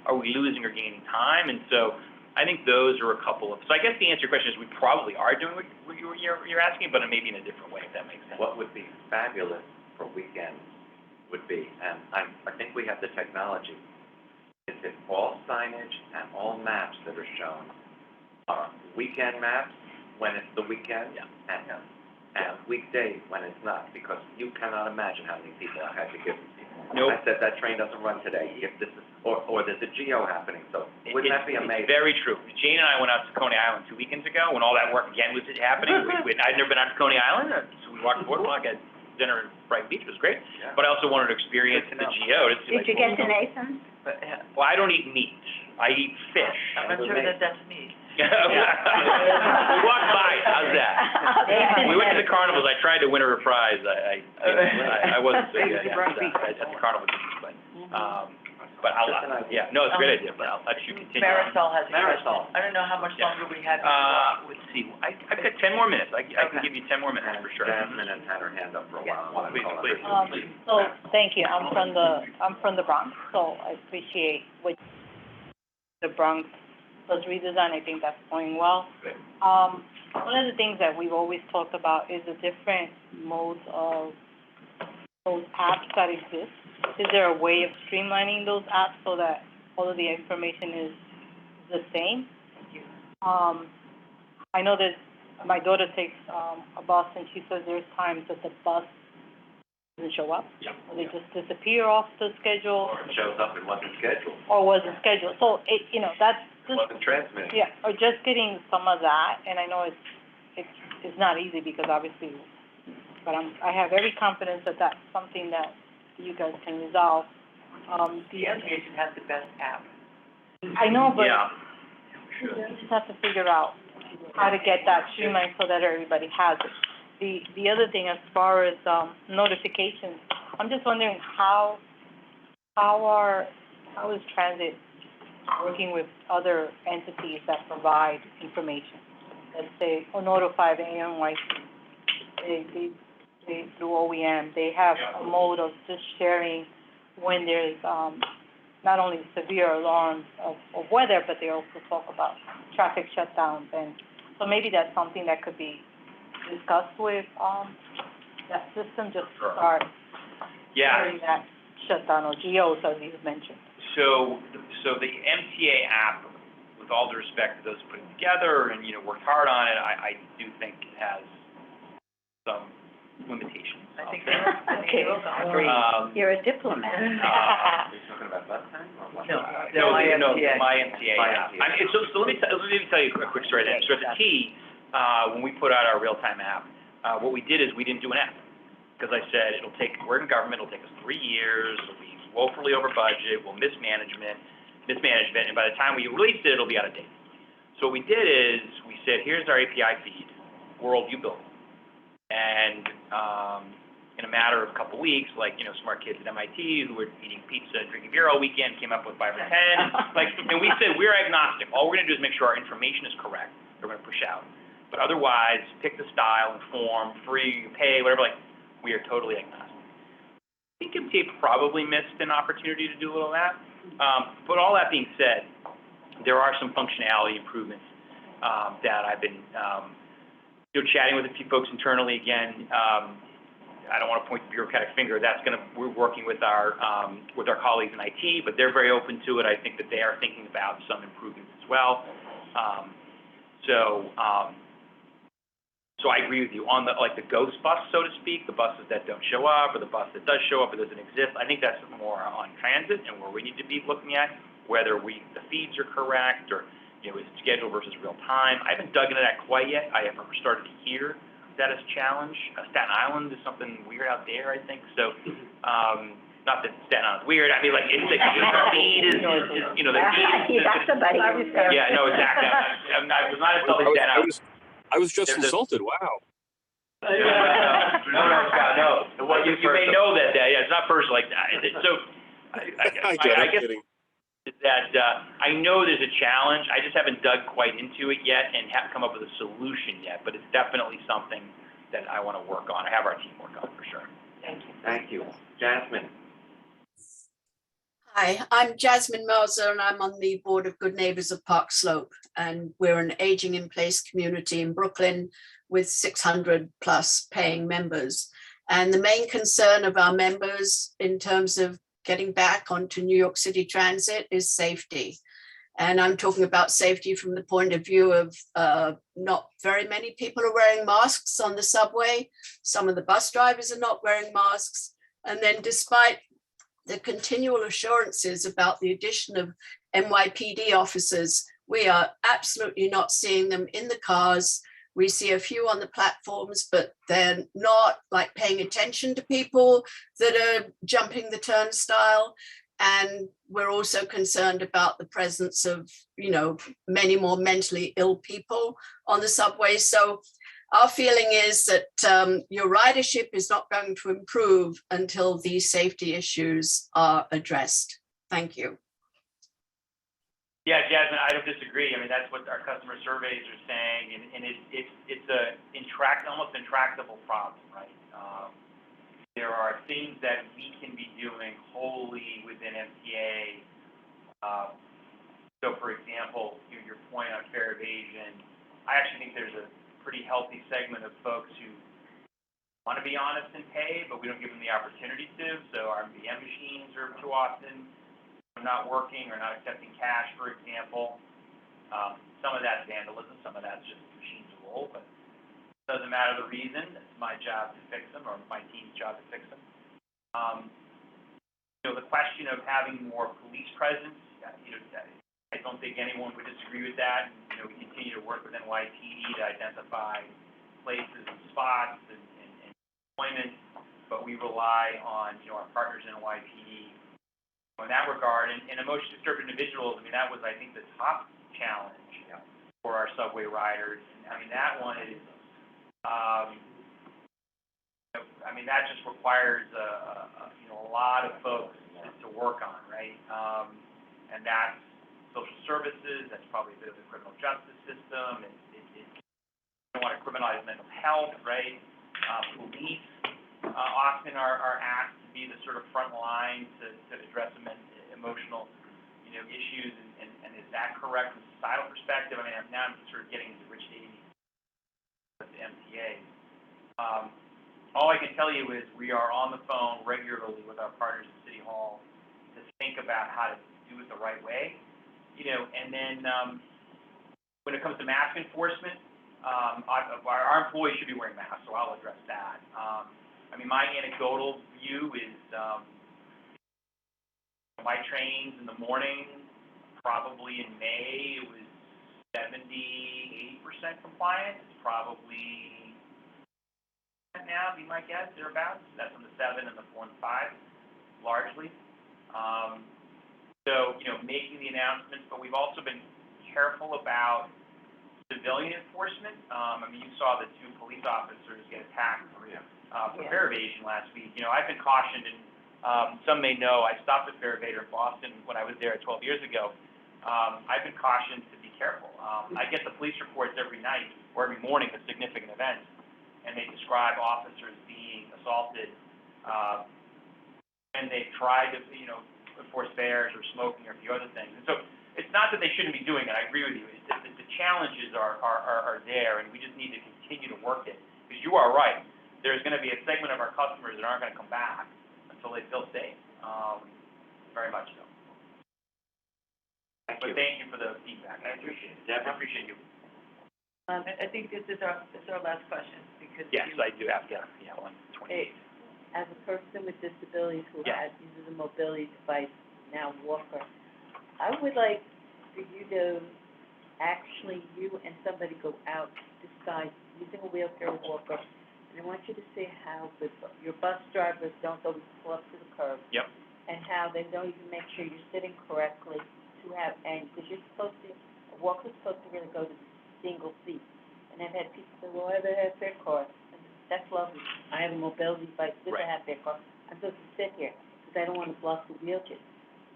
Are we losing or gaining time? And so I think those are a couple of. So I guess the answer to your question is we probably are doing what you're asking, but maybe in a different way, if that makes sense. What would be fabulous for weekends would be, and I think we have the technology, is if all signage and all maps that are shown are weekend maps when it's the weekend, and weekdays when it's not, because you cannot imagine how many people I had to give. Nope. I said that train doesn't run today. If this is, or there's a geo happening. So wouldn't that be amazing? It's very true. Jane and I went out to Coney Island 2 weekends ago when all that work again was happening. I'd never been out to Coney Island, so we walked the boardwalk, had dinner in Brighton Beach. It was great. Yeah. But I also wanted to experience the geo. Did you get to Nathan's? Well, I don't eat meat. I eat fish. I'm not sure that that's me. We walked by. How's that? We went to the carnivals. I tried to win a prize. I wasn't so good at the carnival, but I'll. Yeah, no, it's a great idea. But I'll let you continue. Marisol has a question. I don't know how much longer we have. Let's see. I've got 10 more minutes. I can give you 10 more minutes for sure. Jasmine has had her hand up for a while. Please. So, thank you. I'm from the Bronx, so I appreciate what the Bronx was redesigned. I think that's going well. One of the things that we've always talked about is the different modes of those apps that exist. Is there a way of streamlining those apps so that all of the information is the same? I know that my daughter takes a bus, and she says there's times that the bus doesn't show up, or they just disappear off the schedule, Or it shows up and wasn't scheduled. or wasn't scheduled. So that's just Wasn't transmitted. yeah, or just getting some of that. And I know it's not easy because obviously, but I have every confidence that that's something that you guys can resolve. The association has the best app. I know, but Yeah. you just have to figure out how to get that streamlined so that everybody has it. The other thing, as far as notifications, I'm just wondering how is transit working with other entities that provide information? Let's say, or notify the NYC, they through OEM, they have a mode of just sharing when there's not only severe alarms of weather, but they also talk about traffic shutdowns, and so maybe that's something that could be discussed with that system, just to start sharing that shutdown, or geos, as you mentioned. So the MTA app, with all due respect to those put it together and, worked hard on it, I do think it has some limitations. I think Okay. You're a diplomat. Are you talking about bus time or what? No, my MTA app. So let me tell you a quick story then. So at the T, when we put out our real-time app, what we did is we didn't do an app. Because I said, we're in government, it'll take us 3 years, it'll be woefully over budget, we'll mismanagement, and by the time we release it, it'll be out of date. So what we did is, we said, here's our API feed, world, you build it. And in a matter of a couple weeks, like, smart kids at MIT who were eating pizza and drinking beer all weekend came up with 5 or 10. And we said, we're agnostic. All we're gonna do is make sure our information is correct. We're gonna push out. But otherwise, pick the style and form, free, pay, whatever, we are totally agnostic. I think MTA probably missed an opportunity to do a little of that. But all that being said, there are some functionality improvements that I've been chatting with a few folks internally again. I don't want to point the bureaucratic finger. We're working with our colleagues in IT, but they're very open to it. I think that they are thinking about some improvements as well. So I agree with you on the ghost bus, so to speak, the buses that don't show up, or the bus that does show up or doesn't exist. I think that's more on transit and where we need to be looking at whether the feeds are correct or is it scheduled versus real time. I haven't dug into that quite yet. I haven't started to hear that as a challenge. Staten Island is something weird out there, I think. So, not that Staten Island's weird. I mean, it's the feed is the feed. You got somebody. Yeah, no, exactly. I was not insulting Staten Island. I was just insulted. Wow. No, Scott, no. Well, you may know that. Yeah, it's not personal like that. So, I guess that I know there's a challenge. I just haven't dug quite into it yet and haven't come up with a solution yet. But it's definitely something that I want to work on. I have our team work on for sure. Thank you. Thank you. Jasmine. Hi, I'm Jasmine Melzer, and I'm on the board of Good Neighbors of Park Slope. And we're an aging in place community in Brooklyn with 600 plus paying members. And the main concern of our members in terms of getting back onto New York City Transit is safety. And I'm talking about safety from the point of view of not very many people are wearing masks on the subway. Some of the bus drivers are not wearing masks. And then despite the continual assurances about the addition of NYPD officers, we are absolutely not seeing them in the cars. We see a few on the platforms, but they're not paying attention to people that are jumping the turnstile. And we're also concerned about the presence of, many more mentally ill people on the subway. So our feeling is that your ridership is not going to improve until these safety issues are addressed. Thank you. Yeah, Jasmine, I don't disagree. I mean, that's what our customer surveys are saying, and it's a almost intractable problem, right? There are things that we can be doing wholly within MTA. So, for example, your point on fare evasion, I actually think there's a pretty healthy segment of folks who want to be honest and pay, but we don't give them the opportunity to. So our MVM machines are too often not working or not accepting cash, for example. Some of that's vandalism, some of that's just machines roll, but it doesn't matter the reason. It's my job to fix them, or my team's job to fix them. The question of having more police presence, I don't think anyone would disagree with that. We continue to work with NYPD to identify places and spots and employment, but we rely on, our partners in NYPD in that regard. And emotionally disturbed individuals, that was, I think, the top challenge for our subway riders. And that one is, that just requires a lot of folks to work on, right? And that's social services, that's probably a bit of the criminal justice system, and I don't want to criminalize mental health, right? Police often are asked to be the sort of front line to address emotional, issues, and is that correct from a societal perspective? Now I'm sort of getting into rich dating with the MTA. All I can tell you is we are on the phone regularly with our partners at City Hall to think about how to do it the right way, and then when it comes to mask enforcement, our employees should be wearing masks, so I'll address that. My anecdotal view is my trains in the morning, probably in May, it was 70-80% compliant. It's probably now, be my guess, thereabouts. That's on the 7 and the 4 and 5, largely. So, making the announcements, but we've also been careful about civilian enforcement. You saw the 2 police officers get attacked for fare evasion last week. You know, I've been cautioned, and some may know, I stopped at Fare Evader in Boston when I was there 12 years ago. I've been cautioned to be careful. I get the police reports every night or every morning of significant events, and they describe officers being assaulted when they try to, you know, enforce fares or smoking or a few other things. And so it's not that they shouldn't be doing it. I agree with you. It's that the challenges are there, and we just need to continue to work it. Because you are right. There's going to be a segment of our customers that aren't going to come back until they feel safe. Very much so. But thank you for the feedback. I appreciate it. Deb, I appreciate you. I think this is our last question, because. Yes, I do have to, 128. As a person with disabilities who Yeah. uses a mobility device, now walker, I would like for you to actually, you and somebody go out, decide, using a wheelchair or walker, and I want you to see how your bus drivers don't always pull up to the curb. Yep. And how they don't even make sure you're sitting correctly and because you're supposed to, a walker's supposed to really go to the single seat. And I've had people say, well, I have a half-their car. And that's lovely. I have a mobility device with a half-their car. I'm supposed to sit here because I don't want to block the wheelchair.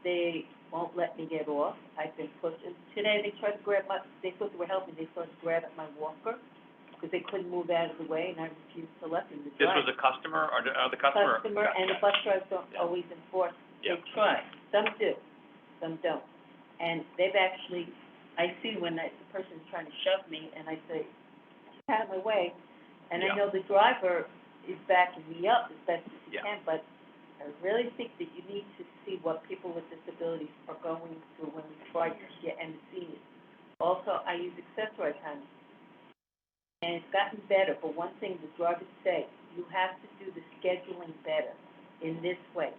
They won't let me get off. I've been pushed. And today they tried to they thought they were helping. They started to grab at my walker because they couldn't move out of the way, and I refused to let them. This was a customer, or the customer? Customer, and the bus drivers don't always enforce. They try. Some do, some don't. And they've actually, I see when the person's trying to shove me, and I say, get out of my way. And I know the driver is backing me up as best as he can, but I really think that you need to see what people with disabilities are going through when we try to get and the seniors. Also, I use accessorized handles. And it's gotten better, but one thing the drivers say, you have to do the scheduling better in this way.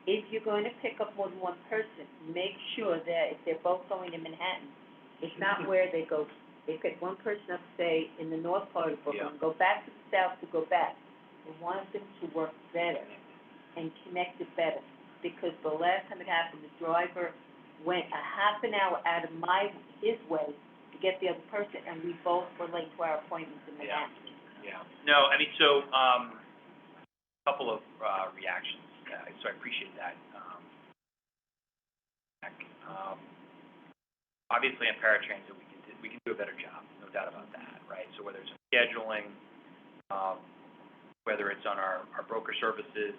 If you're going to pick up more than one person, make sure that if they're both going to Manhattan, it's not where they go. They pick one person up, say, in the north part of Brooklyn, go back to the south to go back. They want them to work better and connect it better. Because the last time it happened, the driver went a half an hour out of his way to get the other person, and we both were late to our appointments in Manhattan. Yeah. No, I mean, so, a couple of reactions. So I appreciate that. Obviously, on paratransit, we can do a better job, no doubt about that, right? So whether it's scheduling, whether it's on our broker services,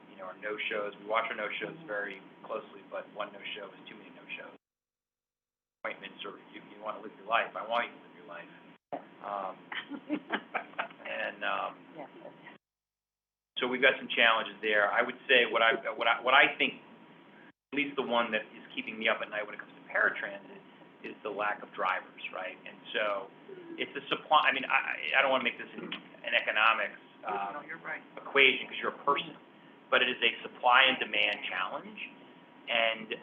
you know, our no-shows. We watch our no-shows very closely, but one no-show is too many no-shows. Appointments, or you want to live your life. I want you to live your life. So we've got some challenges there. I would say what I think, at least the one that is keeping me up at night when it comes to paratransit, is the lack of drivers, right? And so it's a supply. I mean, I don't want to make this an economics equation because you're a person, but it is a supply and demand challenge. And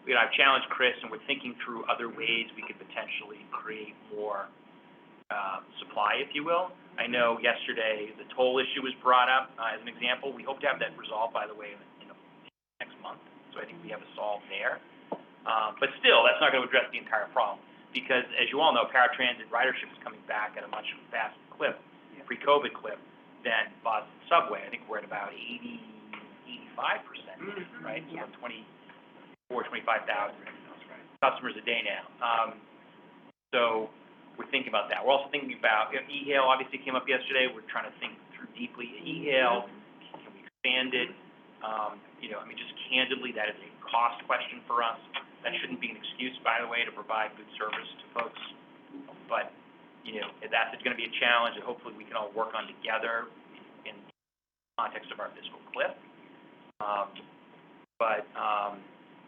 you know, I've challenged Chris, and we're thinking through other ways we could potentially create more supply, if you will. I know yesterday the toll issue was brought up as an example. We hope to have that resolved, by the way, in next month. So I think we have a solve there. But still, that's not going to address the entire problem because, as you all know, paratransit ridership is coming back at a much faster clip, pre-COVID clip, than bus and subway. I think we're at about 85%, right? So 25,000 customers a day now. So we're thinking about that. We're also thinking about, e-hail obviously came up yesterday. We're trying to think through deeply e-hail. Can we expand it? You know, I mean, just candidly, that is a cost question for us. That shouldn't be an excuse, by the way, to provide good service to folks. But, you know, that's going to be a challenge that hopefully we can all work on together in the context of our fiscal cliff.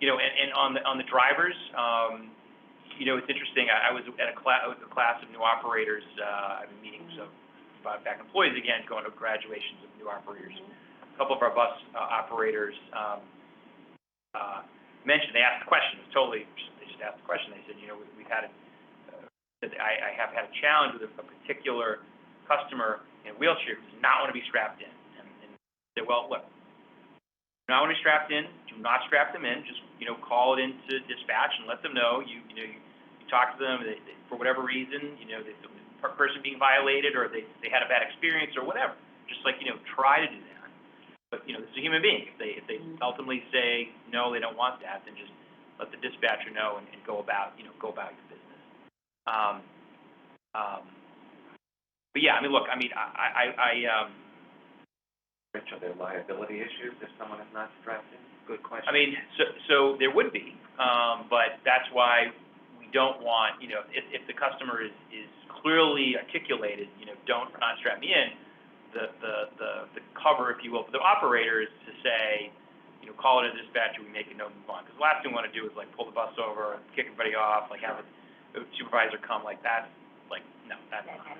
You know, and on the drivers, you know, it's interesting. I was at a class of new operators. I've been meeting some back employees again, going to graduations of new operators. A couple of our bus operators mentioned, they asked the question. It was totally, they just asked the question. They said, you know, we've had I have had a challenge with a particular customer in a wheelchair who does not want to be strapped in. And they said, well, look, do not want to be strapped in. Do not strap them in. Just, you know, call it into dispatch and let them know. You talk to them. They, for whatever reason, you know, they person being violated, or they had a bad experience or whatever. Just like, try to do that. But, this is a human being. If they ultimately say, no, they don't want that, then just let the dispatcher know and go about your business. But yeah, look, Rich, are there liability issues if someone is not strapped in? Good question. So there would be, but that's why we don't want, if the customer is clearly articulated, not strap me in, the cover, if you will, for the operator is to say, call it a dispatcher, we make a note and move on. Because the last thing we want to do is like pull the bus over, kick everybody off, like have a supervisor come, like that, like, no, that's not.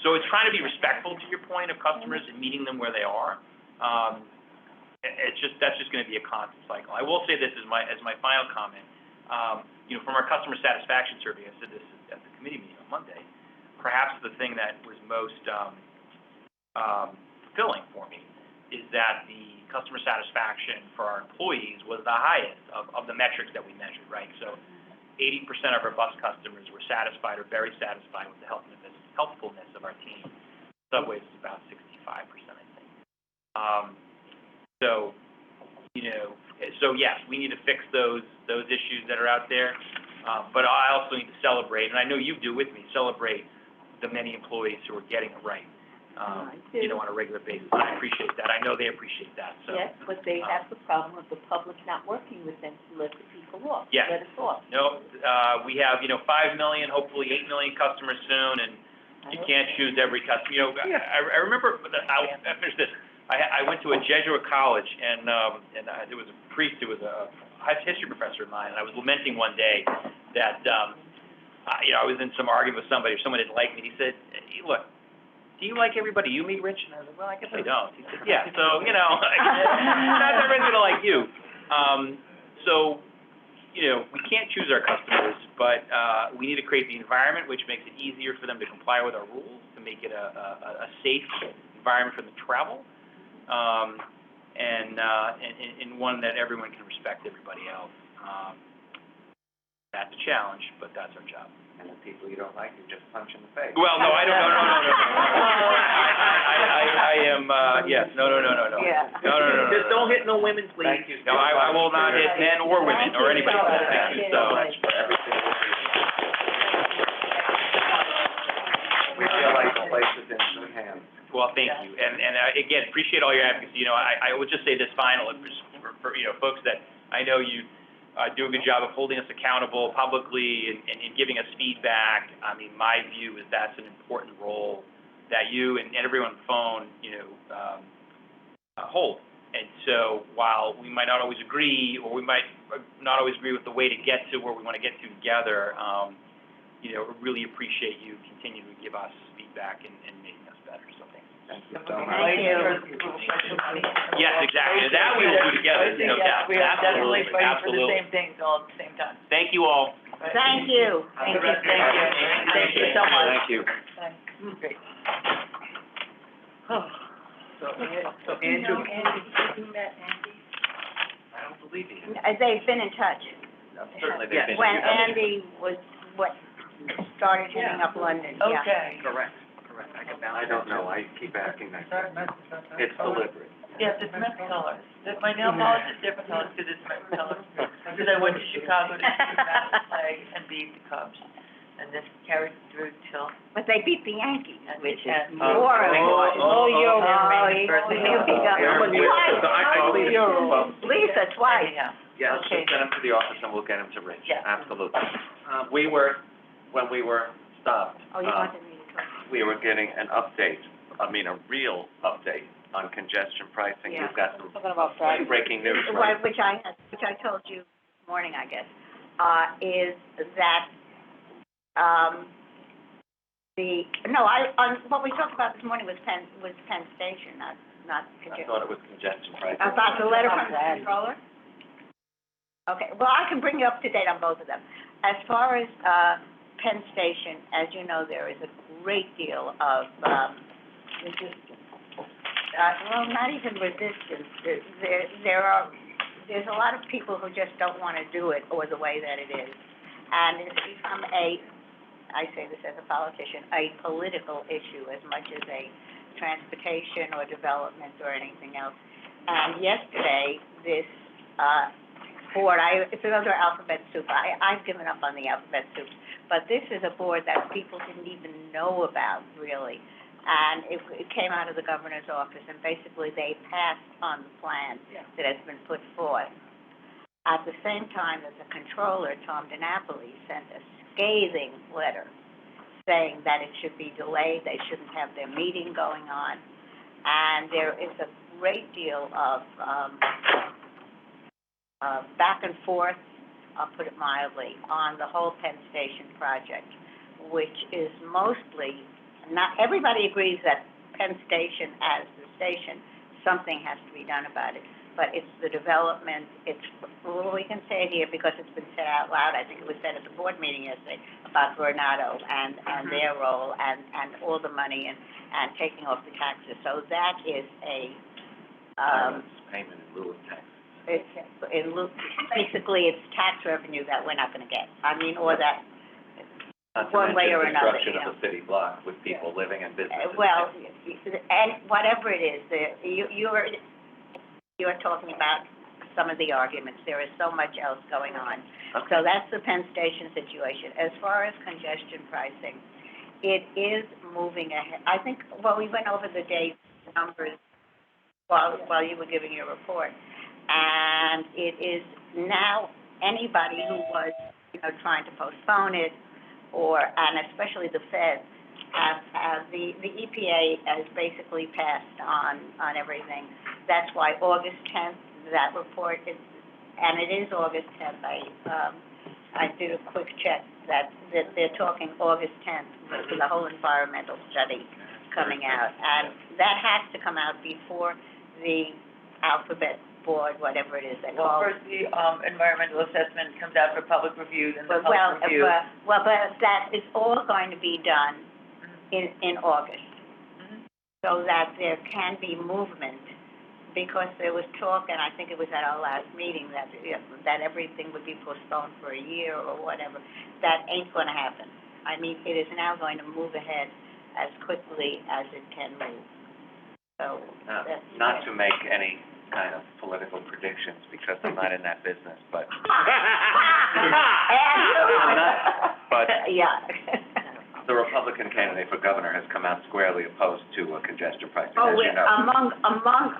So it's trying to be respectful to your point of customers and meeting them where they are. That's just going to be a constant cycle. I will say this as my final comment. From our customer satisfaction survey, I said this at the committee meeting on Monday. Perhaps the thing that was most fulfilling for me is that the customer satisfaction for our employees was the highest of the metrics that we measured, right? So 80% of our bus customers were satisfied or very satisfied with the helpfulness of our team. Subways is about 65%, I think. So yes, we need to fix those issues that are out there. But I also need to celebrate, and I know you do with me, celebrate the many employees who are getting it right. On a regular basis. I appreciate that. I know they appreciate that. So. Yes, but they have the problem of the public not working with them to let the people off. Yes. Let us off. No, we have, 5 million, hopefully 8 million customers soon, and you can't choose every customer. I remember, I'll finish this. I went to a Jesuit college, and there was a priest who was a history professor of mine, and I was lamenting one day that, I was in some argument with somebody, or someone didn't like me, and he said, hey, look, do you like everybody you meet, Rich? And I was like, well, I guess I don't. He said, yeah, so, not everyone's going to like you. We can't choose our customers, but we need to create the environment which makes it easier for them to comply with our rules, to make it a safe environment for them to travel, and one that everyone can respect everybody else. That's a challenge, but that's our job. And the people you don't like, you just punch in the face. Well, no, I don't, no. I am, yes, no. Yeah. No. Just don't hit no women, please. Thank you. No, I will not hit men or women or anybody. Thank you so much. For everything. We feel like the place is in good hands. Well, thank you. And again, appreciate all your advocacy. I would just say this final, for folks that I know you do a good job of holding us accountable publicly and giving us feedback. My view is that's an important role that you and everyone on the phone, hold. And so while we might not always agree, or we might not always agree with the way to get to where we want to get to together, really appreciate you continuing to give us feedback and making us better. So thanks. Thank you so much. Thank you. Yes, exactly. And that we will do together, no doubt. We are definitely fighting for the Absolutely. same things all at the same time. Thank you all. Thank you. Thank you so much. Thank you. Thanks. Great. So Andrew. I don't believe you. They've been in touch. Certainly they've been. When Andy started hitting up London, yeah. Okay. Correct. I don't know, I keep asking that question. It's deliberate. Yes, it's mixed colors. My nail polish is different colors because it's mixed colors. Because I went to Chicago to see the Mavericks play and beat the Cubs. And this carried through till. But they beat the Yankees, which is And- more important. Lisa, twice. Anyhow. Yes, Okay. just send them to the office and we'll get them to Rich. Yeah. Absolutely. When we were stopped, Oh, you wanted me to talk? we were getting an update, a real update on congestion pricing. Yeah. We've got some Talking about Friday. breaking news, right? Which I told you this morning, I guess, is that, what we talked about this morning was Penn Station, not I congestion. thought it was congestion pricing. About the letter from the controller? Okay, well, I can bring you up to date on both of them. As far as, Penn Station, as you know, there is a great deal of, resistance. Not even resistance, there's a lot of people who just don't want to do it or the way that it is. And it's become a I say this as a politician, a political issue as much as a transportation or development or anything else. And yesterday, this, board, it's another alphabet soup. I've given up on the alphabet soup, but this is a board that people didn't even know about, really. And it came out of the governor's office, and basically they passed on the plan that has been put forth. At the same time as the controller, Tom DiNapoli, sent a scathing letter saying that it should be delayed, they shouldn't have their meeting going on. And there is a great deal of back and forth, I'll put it mildly, on the whole Penn Station project, which is mostly, not everybody agrees that Penn Station as the station, something has to be done about it. But it's the development, well, we can say it here because it's been said out loud. I think it was said at the board meeting yesterday about Coronado and their role and all the money and taking off the taxes. So that is a, Payment in lieu of tax. basically it's tax revenue that we're not gonna get. I mean, or that, Not to one way or mention another, construction you know. of the city block with people living and businesses. well, and whatever it is, you're talking about some of the arguments. There is so much else going on. Okay. So that's the Penn Station situation. As far as congestion pricing, it is moving ahead. I think, well, we went over the date numbers while you were giving your report. And it is now anybody who was, trying to postpone it, and especially the Fed, the EPA has basically passed on everything. That's why August 10th, that report is, and it is August 10th. I did a quick check that they're talking August 10th for the whole environmental study coming out. And that has to come out before the alphabet board, whatever it is they Well, call it. first, the, environmental assessment comes out for public review, then the Well, public review. but that is all going to be done in August, so that there can be movement, because there was talk, and I think it was at our last meeting, that everything would be postponed for a year or whatever. That ain't gonna happen. I mean, it is now going to move ahead as quickly as it can move. So, that's... Not to make any kind of political predictions, because I'm not in that business, but... But yeah. the Republican candidate for governor has come out squarely opposed to congestion pricing, Oh, as you know. among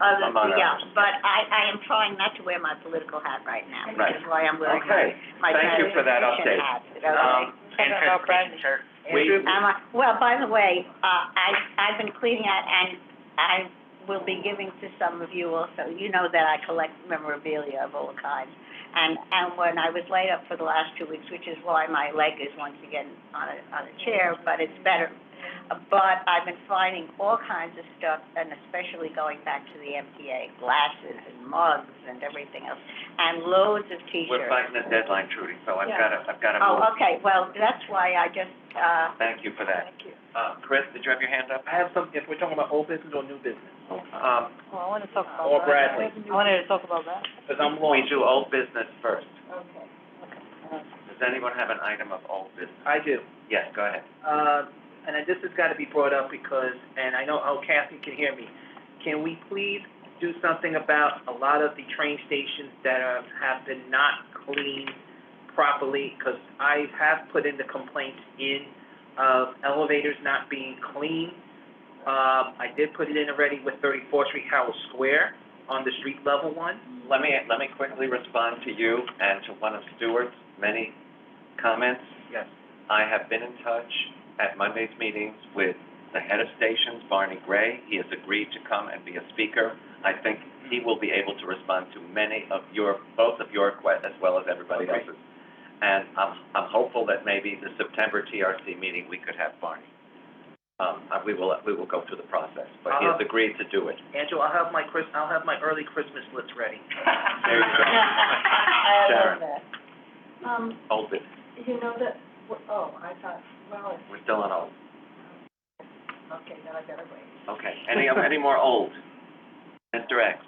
others, Among yeah, others. but I am trying not to wear my political hat right now, which Right. is why I'm wearing Okay. my Thank you for that transportation update. hat, okay? Well, by the way, I've been cleaning out, and I will be giving to some of you also. You know that I collect memorabilia of all kinds. And when I was laid up for the last 2 weeks, which is why my leg is once again on a chair, but it's better. But I've been finding all kinds of stuff, and especially going back to the MTA, glasses and mugs and everything else, and loads of T-shirts. We're fighting a deadline, Trudy, so I've gotta move. Oh, okay, well, that's why I just, Thank you for that. Thank you. Chris, did you have your hand up? I have some, if we're talking about old business or new business, Well, I wanna talk about or that. Bradley, I wanted to talk about that. because I'm We lost. do old business first. Okay. Does anyone have an item of old business? I do. Yes, go ahead. And this has got to be brought up because, and I know, Kathy can hear me. Can we please do something about a lot of the train stations that have been not cleaned properly? Because I have put in the complaints of elevators not being clean. I did put it in already with 34th Street Howell Square on the street level one. Let me quickly respond to you and to one of Stuart's many comments. Yes. I have been in touch at Monday's meetings with the head of stations, Barney Gray. He has agreed to come and be a speaker. I think he will be able to respond to both of your requests as well as everybody Okay. else's. And I'm hopeful that maybe the September TRC meeting, we could have Barney. We will go through the process, but he has agreed to do it. Angela, I'll have my early Christmas list ready. There you go. I Sharon. love that. Old business. You know that, I thought, well, We're still on old. okay, then I better wait. Okay. Any more old? Mr. X?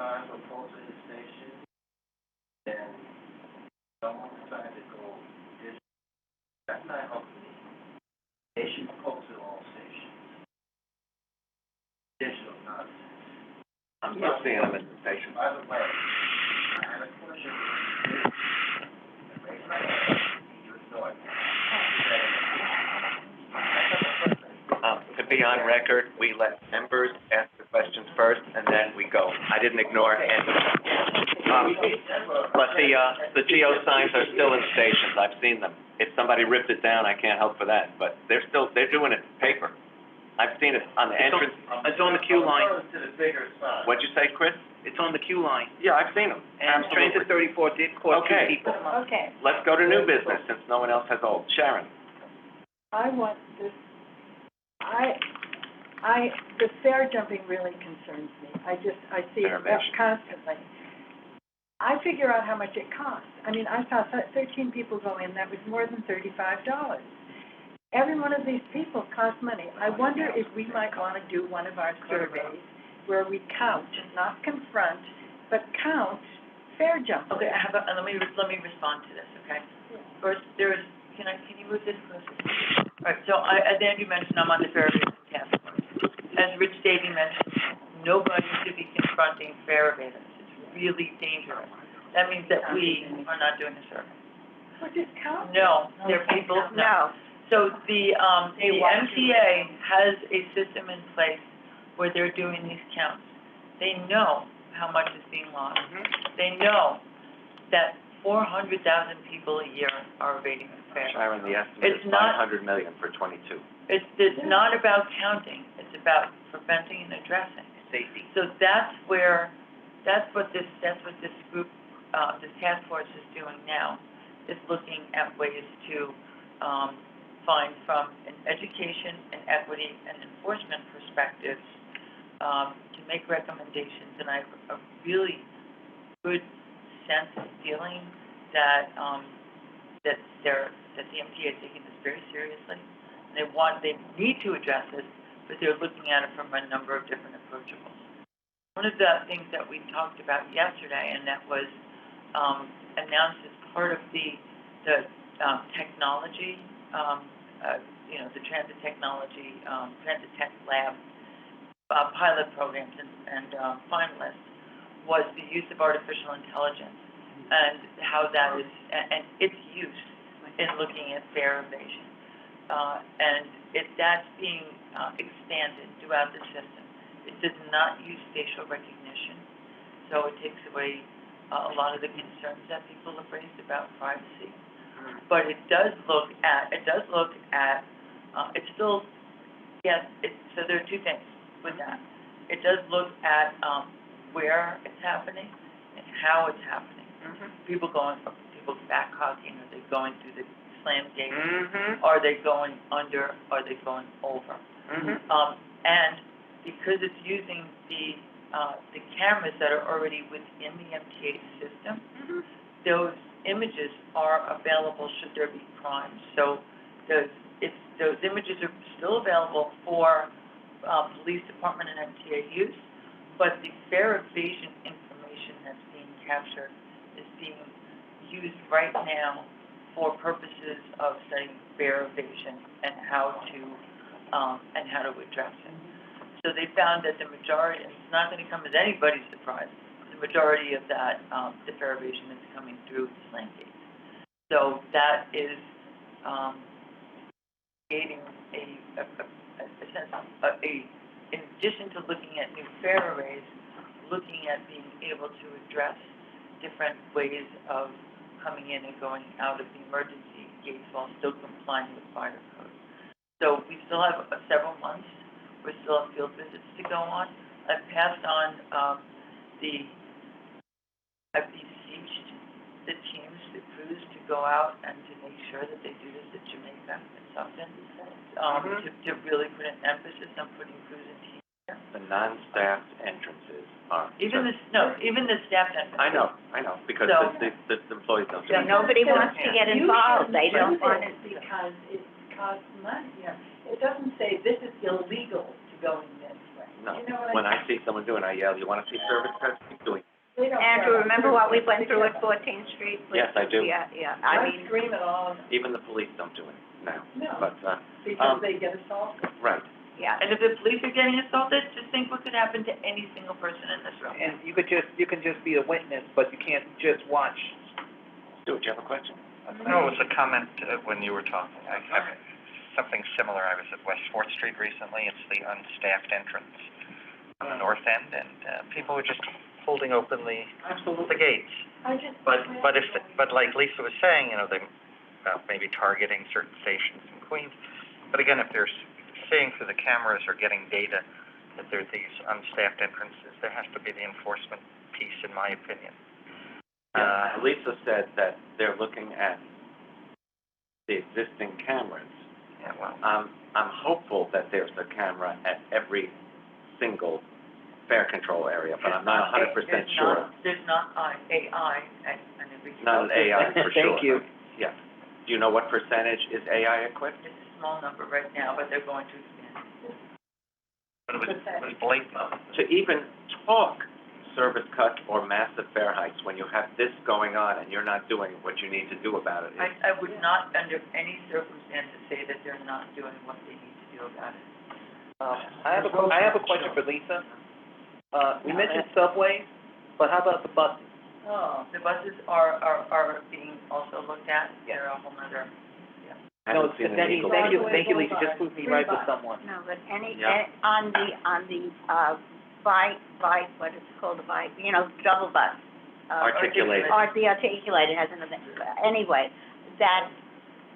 cars will pull to the station, then someone decides to go this, that's not helping me. They should pull to all stations. Digital nonsense. I'm still seeing them in the station. By the way, I had a question. I raised my hand, you ignored me. To be on record, we let members ask the questions first, and then we go. I didn't ignore any. But the geo signs are still in stations. I've seen them. If somebody ripped it down, I can't help for that, but they're doing it paper. I've seen it on the entrance. It's on the queue line. I'm referring to the bigger sign. What'd you say, Chris? It's on the queue line. Yeah, I've seen them. And Transit 34 did caught two Okay. people. Okay, Let's go to new business, since no one else has old. Sharon? I want this, the fare jumping really concerns me. I see it Fare evasion. constantly. I figure out how much it costs. I mean, I saw 13 people go in, that was more than $35. Every one of these people costs money. I wonder if we might want to do one of our surveys where we count, not confront, but count fare jumping. Okay, let me respond to this, okay? First, can you move this closer? All right, so as Andrew mentioned, I'm on the fare evasion task force. As Rich Davey mentioned, nobody should be confronting fare evaders. It's really dangerous. That means that we are not doing a survey. Well, just count. No, there are people, no. So the MTA has a system in place where they're doing these counts. They know how much is being lost. They know that 400,000 people a year are evading the fare. Sharon, the estimate It's is not- 500 million for 22. It's not about counting, it's about preventing and addressing. Safety. So that's what this group, this task force is doing now, is looking at ways to, find from an education and equity and enforcement perspectives, to make recommendations, and I have a really good sense and feeling that, that the MTA is taking this very seriously. They need to address it, but they're looking at it from a number of different approachables. One of the things that we talked about yesterday, and that was, announced as part of the technology, the transit technology, transit tech lab, pilot programs and finalists, was the use of artificial intelligence and how that is, and its use in looking at fare evasion. And that's being expanded throughout the system. It does not use facial recognition, so it takes away a lot of the concerns that people have raised about privacy. But it does look at, it's still, yes, so there are two things with that. It does look at where it's happening and how it's happening. People back hugging, are they going through the slam gate? Are they going under, are they going over? And because it's using the cameras that are already within the MTA system, those images are available should there be crimes. So those images are still available for police department and MTA use, but the fare evasion information that's being captured is being used right now for purposes of studying fare evasion and how to address it. So they found that the majority, and it's not going to come as anybody's surprise, the majority of that, the fare evasion is coming through the slam gates. So that is creating in addition to looking at new fare arrays, looking at being able to address different ways of coming in and going out of the emergency gates while still complying with fire code. So we still have several months. We still have field visits to go on. I've passed on I've beseeched the teams, the crews, to go out and to make sure that they do this at Jamaica and something, to really put an emphasis on putting crews in teams there. The non-staffed entrances are. Even the staff entrances. I know, because So- the employees don't. So nobody wants to get involved, they don't want it because it costs money, It doesn't say this is illegal to go in this way. No. You know what I When I see someone doing, I yell, "You want to see service cuts? Keep doing it." They don't Andrew, care. remember what we went through at 14th Street? with- Yes, I do. Yeah, I I mean, scream at all of them. Even the police don't do it now. No, But, because they get assaulted. right. yeah. And if the police are getting assaulted, just think what could happen to any single person in this room. And you can just be a witness, but you can't just watch. Stuart, do you have a question? No, it was a comment when you were talking. I have something similar. I was at West 4th Street recently. It's the unstaffed entrance on the north end, and people were just holding open the gates. But like Lisa was saying, you know, they maybe targeting certain stations in Queens. But again, if they're seeing through the cameras or getting data that there are these unstaffed entrances, there has to be the enforcement piece, in my opinion. Lisa said that they're looking at the existing cameras. Yeah, well, I'm hopeful that there's a camera at every single fare control area, but I'm not 100% sure. There's not AI and every. Not an AI for sure. Thank you. Yeah. Do you know what percentage is AI equipped? It's a small number right now, but they're going to expand. but it was blatant. To even talk service cuts or massive fare hikes when you have this going on and you're not doing what you need to do about it. I would not, under any circumstances, say that they're not doing what they need to do about it. I have a question for Lisa. We mentioned subways, but how about the buses? Oh. The buses are being also looked at. They're a whole nother. I No, haven't seen an thank eagle. you, Lisa, just put me right with someone. No, but Yeah. on the, what is it called, double bus. Articulated. Or the articulated has another, anyway, that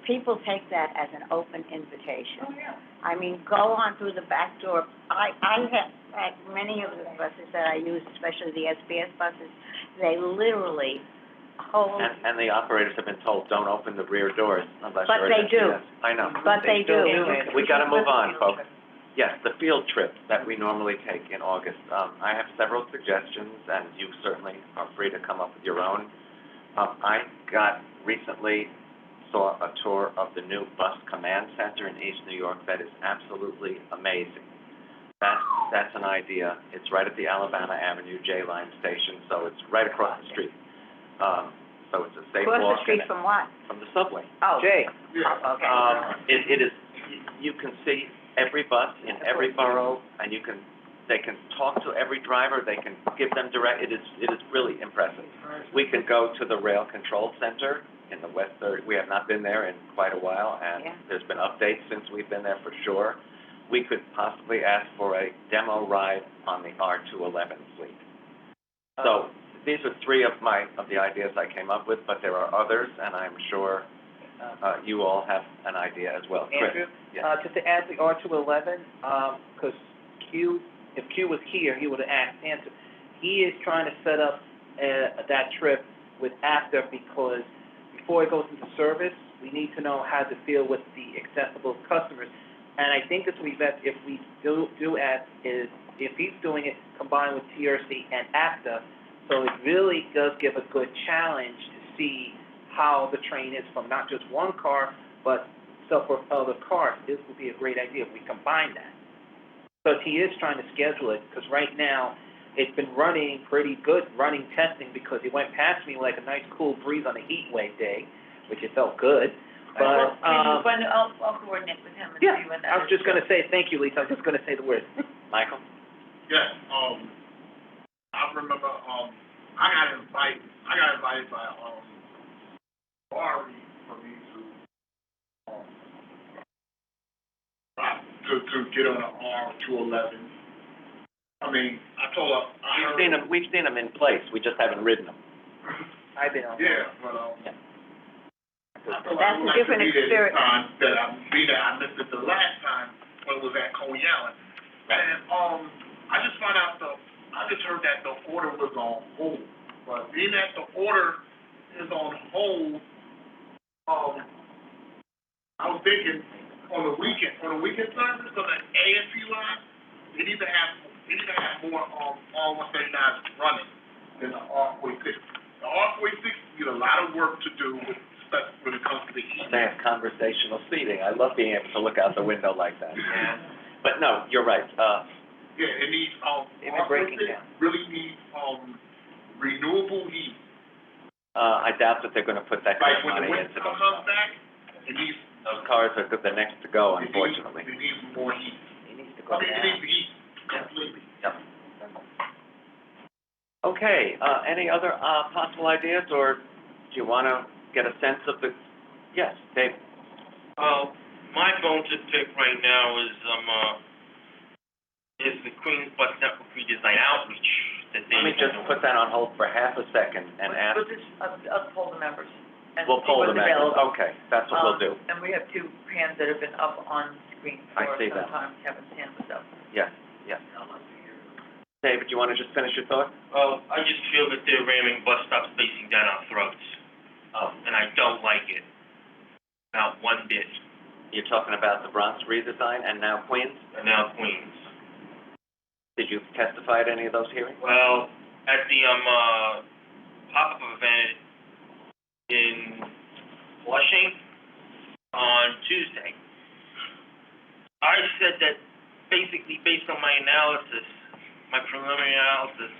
people take that as an open invitation. Oh, yeah. I mean, go on through the back door. I have, at many of the buses that I use, especially the SBS buses, they literally hold, And the operators have been told, don't open the rear doors unless But you're they do. SBS. I know. but they do. We gotta move on, folks. Yes, the field trip that we normally take in August. I have several suggestions, and you certainly are free to come up with your own. I saw a tour of the new bus command center in East New York that is absolutely amazing. That's an idea. It's right at the Alabama Avenue J Line station, so it's right across the street. So it's a safe walk. Across the street and- from what? From the subway. Oh. Jay, Okay. It is, you can see every bus in every borough, and they can talk to every driver, they can give them it is really impressive. We can go to the Rail Control Center in the West Third. We have not been there in quite a while, and Yeah. there's been updates since we've been there for sure. We could possibly ask for a demo ride on the R211 fleet. So these are three of the ideas I came up with, but there are others, and I'm sure you all have an idea as well. Chris? Andrew, Yes. just to add the R211, because if Q was here, he would have answered. He is trying to set up that trip with AFTA because before it goes into service, we need to know how to deal with the accessible customers. And I think this we've if we do ask is if he's doing it combined with TRC and AFTA, so it really does give a good challenge to see how the train is from not just one car, but several other cars. This would be a great idea if we combine that. So he is trying to schedule it, because right now, it's been running pretty good, running testing, because it went past me like a nice cool breeze on a heat wave day, which it felt good. But, I'll coordinate with him and see yeah, when that is. I was just gonna say, thank you, Lisa, I was just gonna say the word. Michael? Yes, I remember, I got invited by, Barry for me to get on an R211. I mean, I told her, We've seen them in place, we just haven't ridden them. I've been on. yeah, but, That's a different experience. I missed it the last time when it was at Coney Island. And, I just heard that the order was on hold. But being that the order is on hold, I was thinking on the weekend service, on the ASC line, they need to have more, R139s running than the R46. The R46 need a lot of work to do with stuff when it comes to the heat. They have conversational seating. I love being able to look out the window like that. But no, you're right. Yeah, it needs, They've been breaking Rockland down. really needs, renewable heat. I doubt that they're gonna put that kind Like of when the money winter into those. comes back, it needs, Those cars are the next to go, unfortunately. it needs more heat. It needs to I go mean, it down. needs heat completely. Yep. Okay, any other, possible ideas, or do you wanna get a sense of the, yes, Dave? Well, my bone to pick right now is the Queens Bus Network redesign outreach that they. Let me just put that on hold for half a second and ask, We'll just, I'll poll the members. And we'll see poll what's the members. available. Okay, that's what we'll do. And we have two hands that have been up on screen I for see some that. time. Kevin's hand was up. Yes, yes. David, you wanna just finish your thought? Well, I just feel that they're ramming bus stop spacing down our throats, and I don't like it. Not one bit. You're talking about the Bronx redesign and now Queens? And now Queens. Did you testify at any of those hearings? Well, at the, pop-up event in Flushing on Tuesday, I said that basically based on my analysis, my preliminary analysis,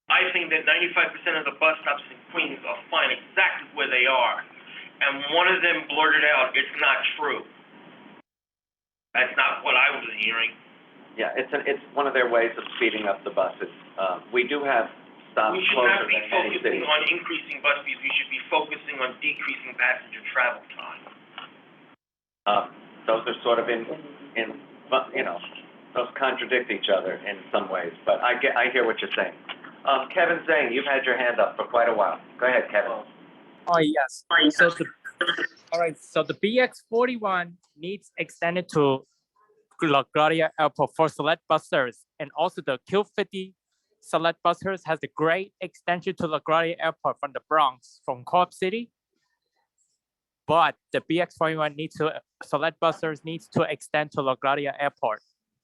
I think that 95% of the bus stops in Queens are fine exactly where they are. And one of them blurted out, "It's not true." That's not what I was hearing. Yeah, it's one of their ways of speeding up the buses. We do have stops We should closer not be than any city. focusing on increasing bus speeds, we should be focusing on decreasing passenger travel time. Those are sort of those contradict each other in some ways, but I hear what you're saying. Kevin Zane, you've had your hand up for quite a while. Go ahead, Kevin. Oh, yes. So the BX41 needs extended to LaGuardia Airport for select buses, and also the Q50 select buses has a great extension to LaGuardia Airport from the Bronx, from Co-op City. But the BX41 select buses needs to extend to LaGuardia Airport.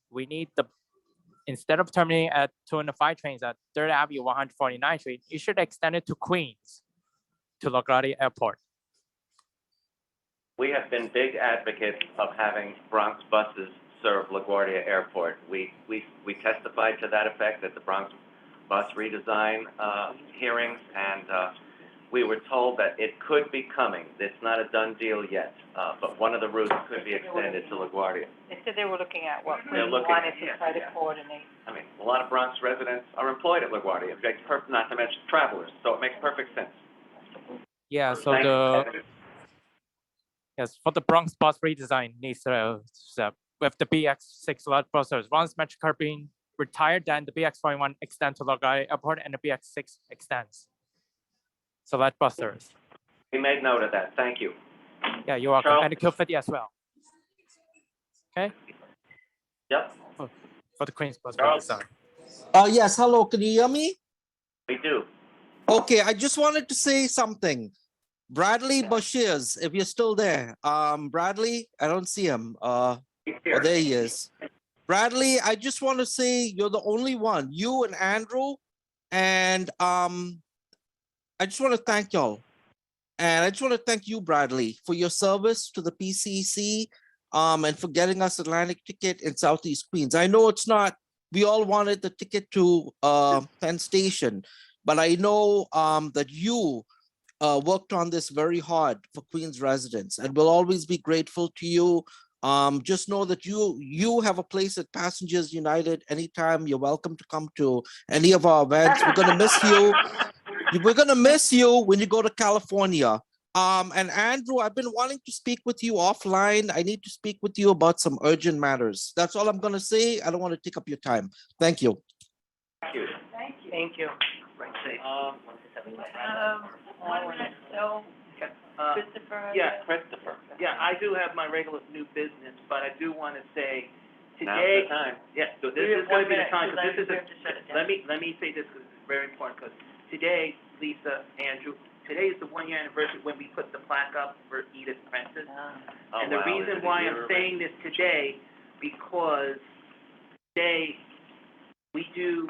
We need instead of terminating at 205 trains at 3rd Avenue, 149th Street, you should extend it to Queens, to LaGuardia Airport. We have been big advocates of having Bronx buses serve LaGuardia Airport. We testified to that effect at the Bronx bus redesign hearings, and we were told that it could be coming. It's not a done deal yet, but one of the routes could be extended to LaGuardia. They said they were looking at what we They're looking- wanted to try to coordinate. I mean, a lot of Bronx residents are employed at LaGuardia, not to mention travelers, so it makes perfect sense. Yeah, so Thank you, Kevin. for the Bronx bus redesign needs with the BX6 select buses. Once Metro Caribbean retired, then the BX41 extends to LaGuardia Airport and the BX6 extends. Select buses. We made note of that. Thank you. Yeah, you're welcome. Charles? And the Q50 as well. Okay, Yep, for the Queens bus Charles? redesign. Yes, hello, can you hear me? we do. Okay, I just wanted to say something. Bradley Bashirs, if you're still there. Bradley, I don't see him. Oh, there he is. Bradley, I just want to say you're the only one, you and Andrew, and I just want to thank y'all. And I just want to thank you, Bradley, for your service to the PCC, and for getting us Atlantic ticket in Southeast Queens. I know it's not, we all wanted the ticket to Penn Station, but I know that you worked on this very hard for Queens residents, and we'll always be grateful to you. Just know that you have a place at Passengers United. Anytime, you're welcome to come to any of our events. We're gonna miss you. We're gonna miss you when you go to California. And Andrew, I've been wanting to speak with you offline. I need to speak with you about some urgent matters. That's all I'm gonna say. I don't want to take up your time. Thank you. Thank you. Thank you. Thank you. So, Christopher? Yeah. Christopher, Yeah, I do have my regular new business, but I do want to say, now's today, the time. yeah, so We this have is going to 1 be the minute, time, because because this is we have to shut it down. let me say this, because it's very important, because today, Lisa, Andrew, today is the 1-year anniversary when we put the plaque up for Edith Prentice. Oh, And the wow, is reason it a why year I'm already? saying this today, because today, we do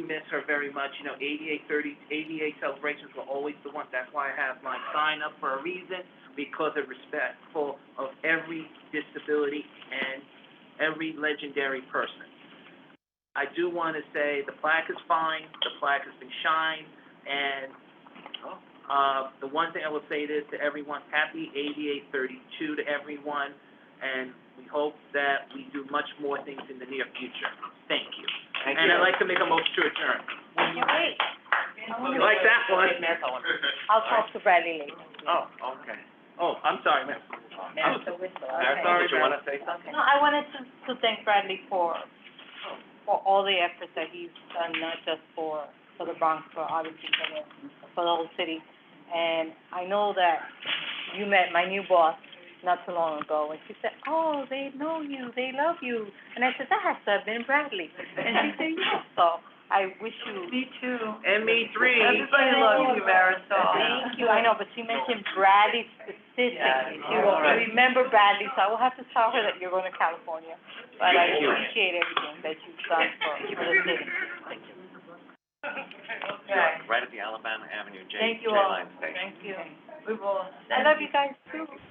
miss her very much. You know, 88 celebrations were always the one. That's why I have my sign up for a reason, because of respectful of every disability and every legendary person. I do want to say the plaque is fine, the plaque has been shined, and, the one thing I will say is to everyone, happy 8832 to everyone, and we hope that we do much more things in the near future. Thank you. Thank And you. I'd like to make a motion to adjourn. Wait, You like that one? I'll talk to Bradley later. Oh, okay. Oh, I'm sorry, ma'am. Mr. Whistler, Marisol, okay. did you want to say something? No, I wanted to thank Bradley for all the efforts that he's done, not just for the Bronx, but obviously for the whole city. And I know that you met my new boss not too long ago, and she said, oh, they know you, they love you. And I said, that has to have been Bradley. And she said, yes, so I wish you. Me too. And me three. Everybody loves you, Marisol. Thank you, I know, but she mentioned Bradley specifically. Yeah. She will All right. remember Bradley, so I will have to tell her that you're going to California. But I Thank you. appreciate everything that you've done for the city. Okay. Right at the Alabama Avenue Thank J you all. line station. Thank you. We will. I love you guys too.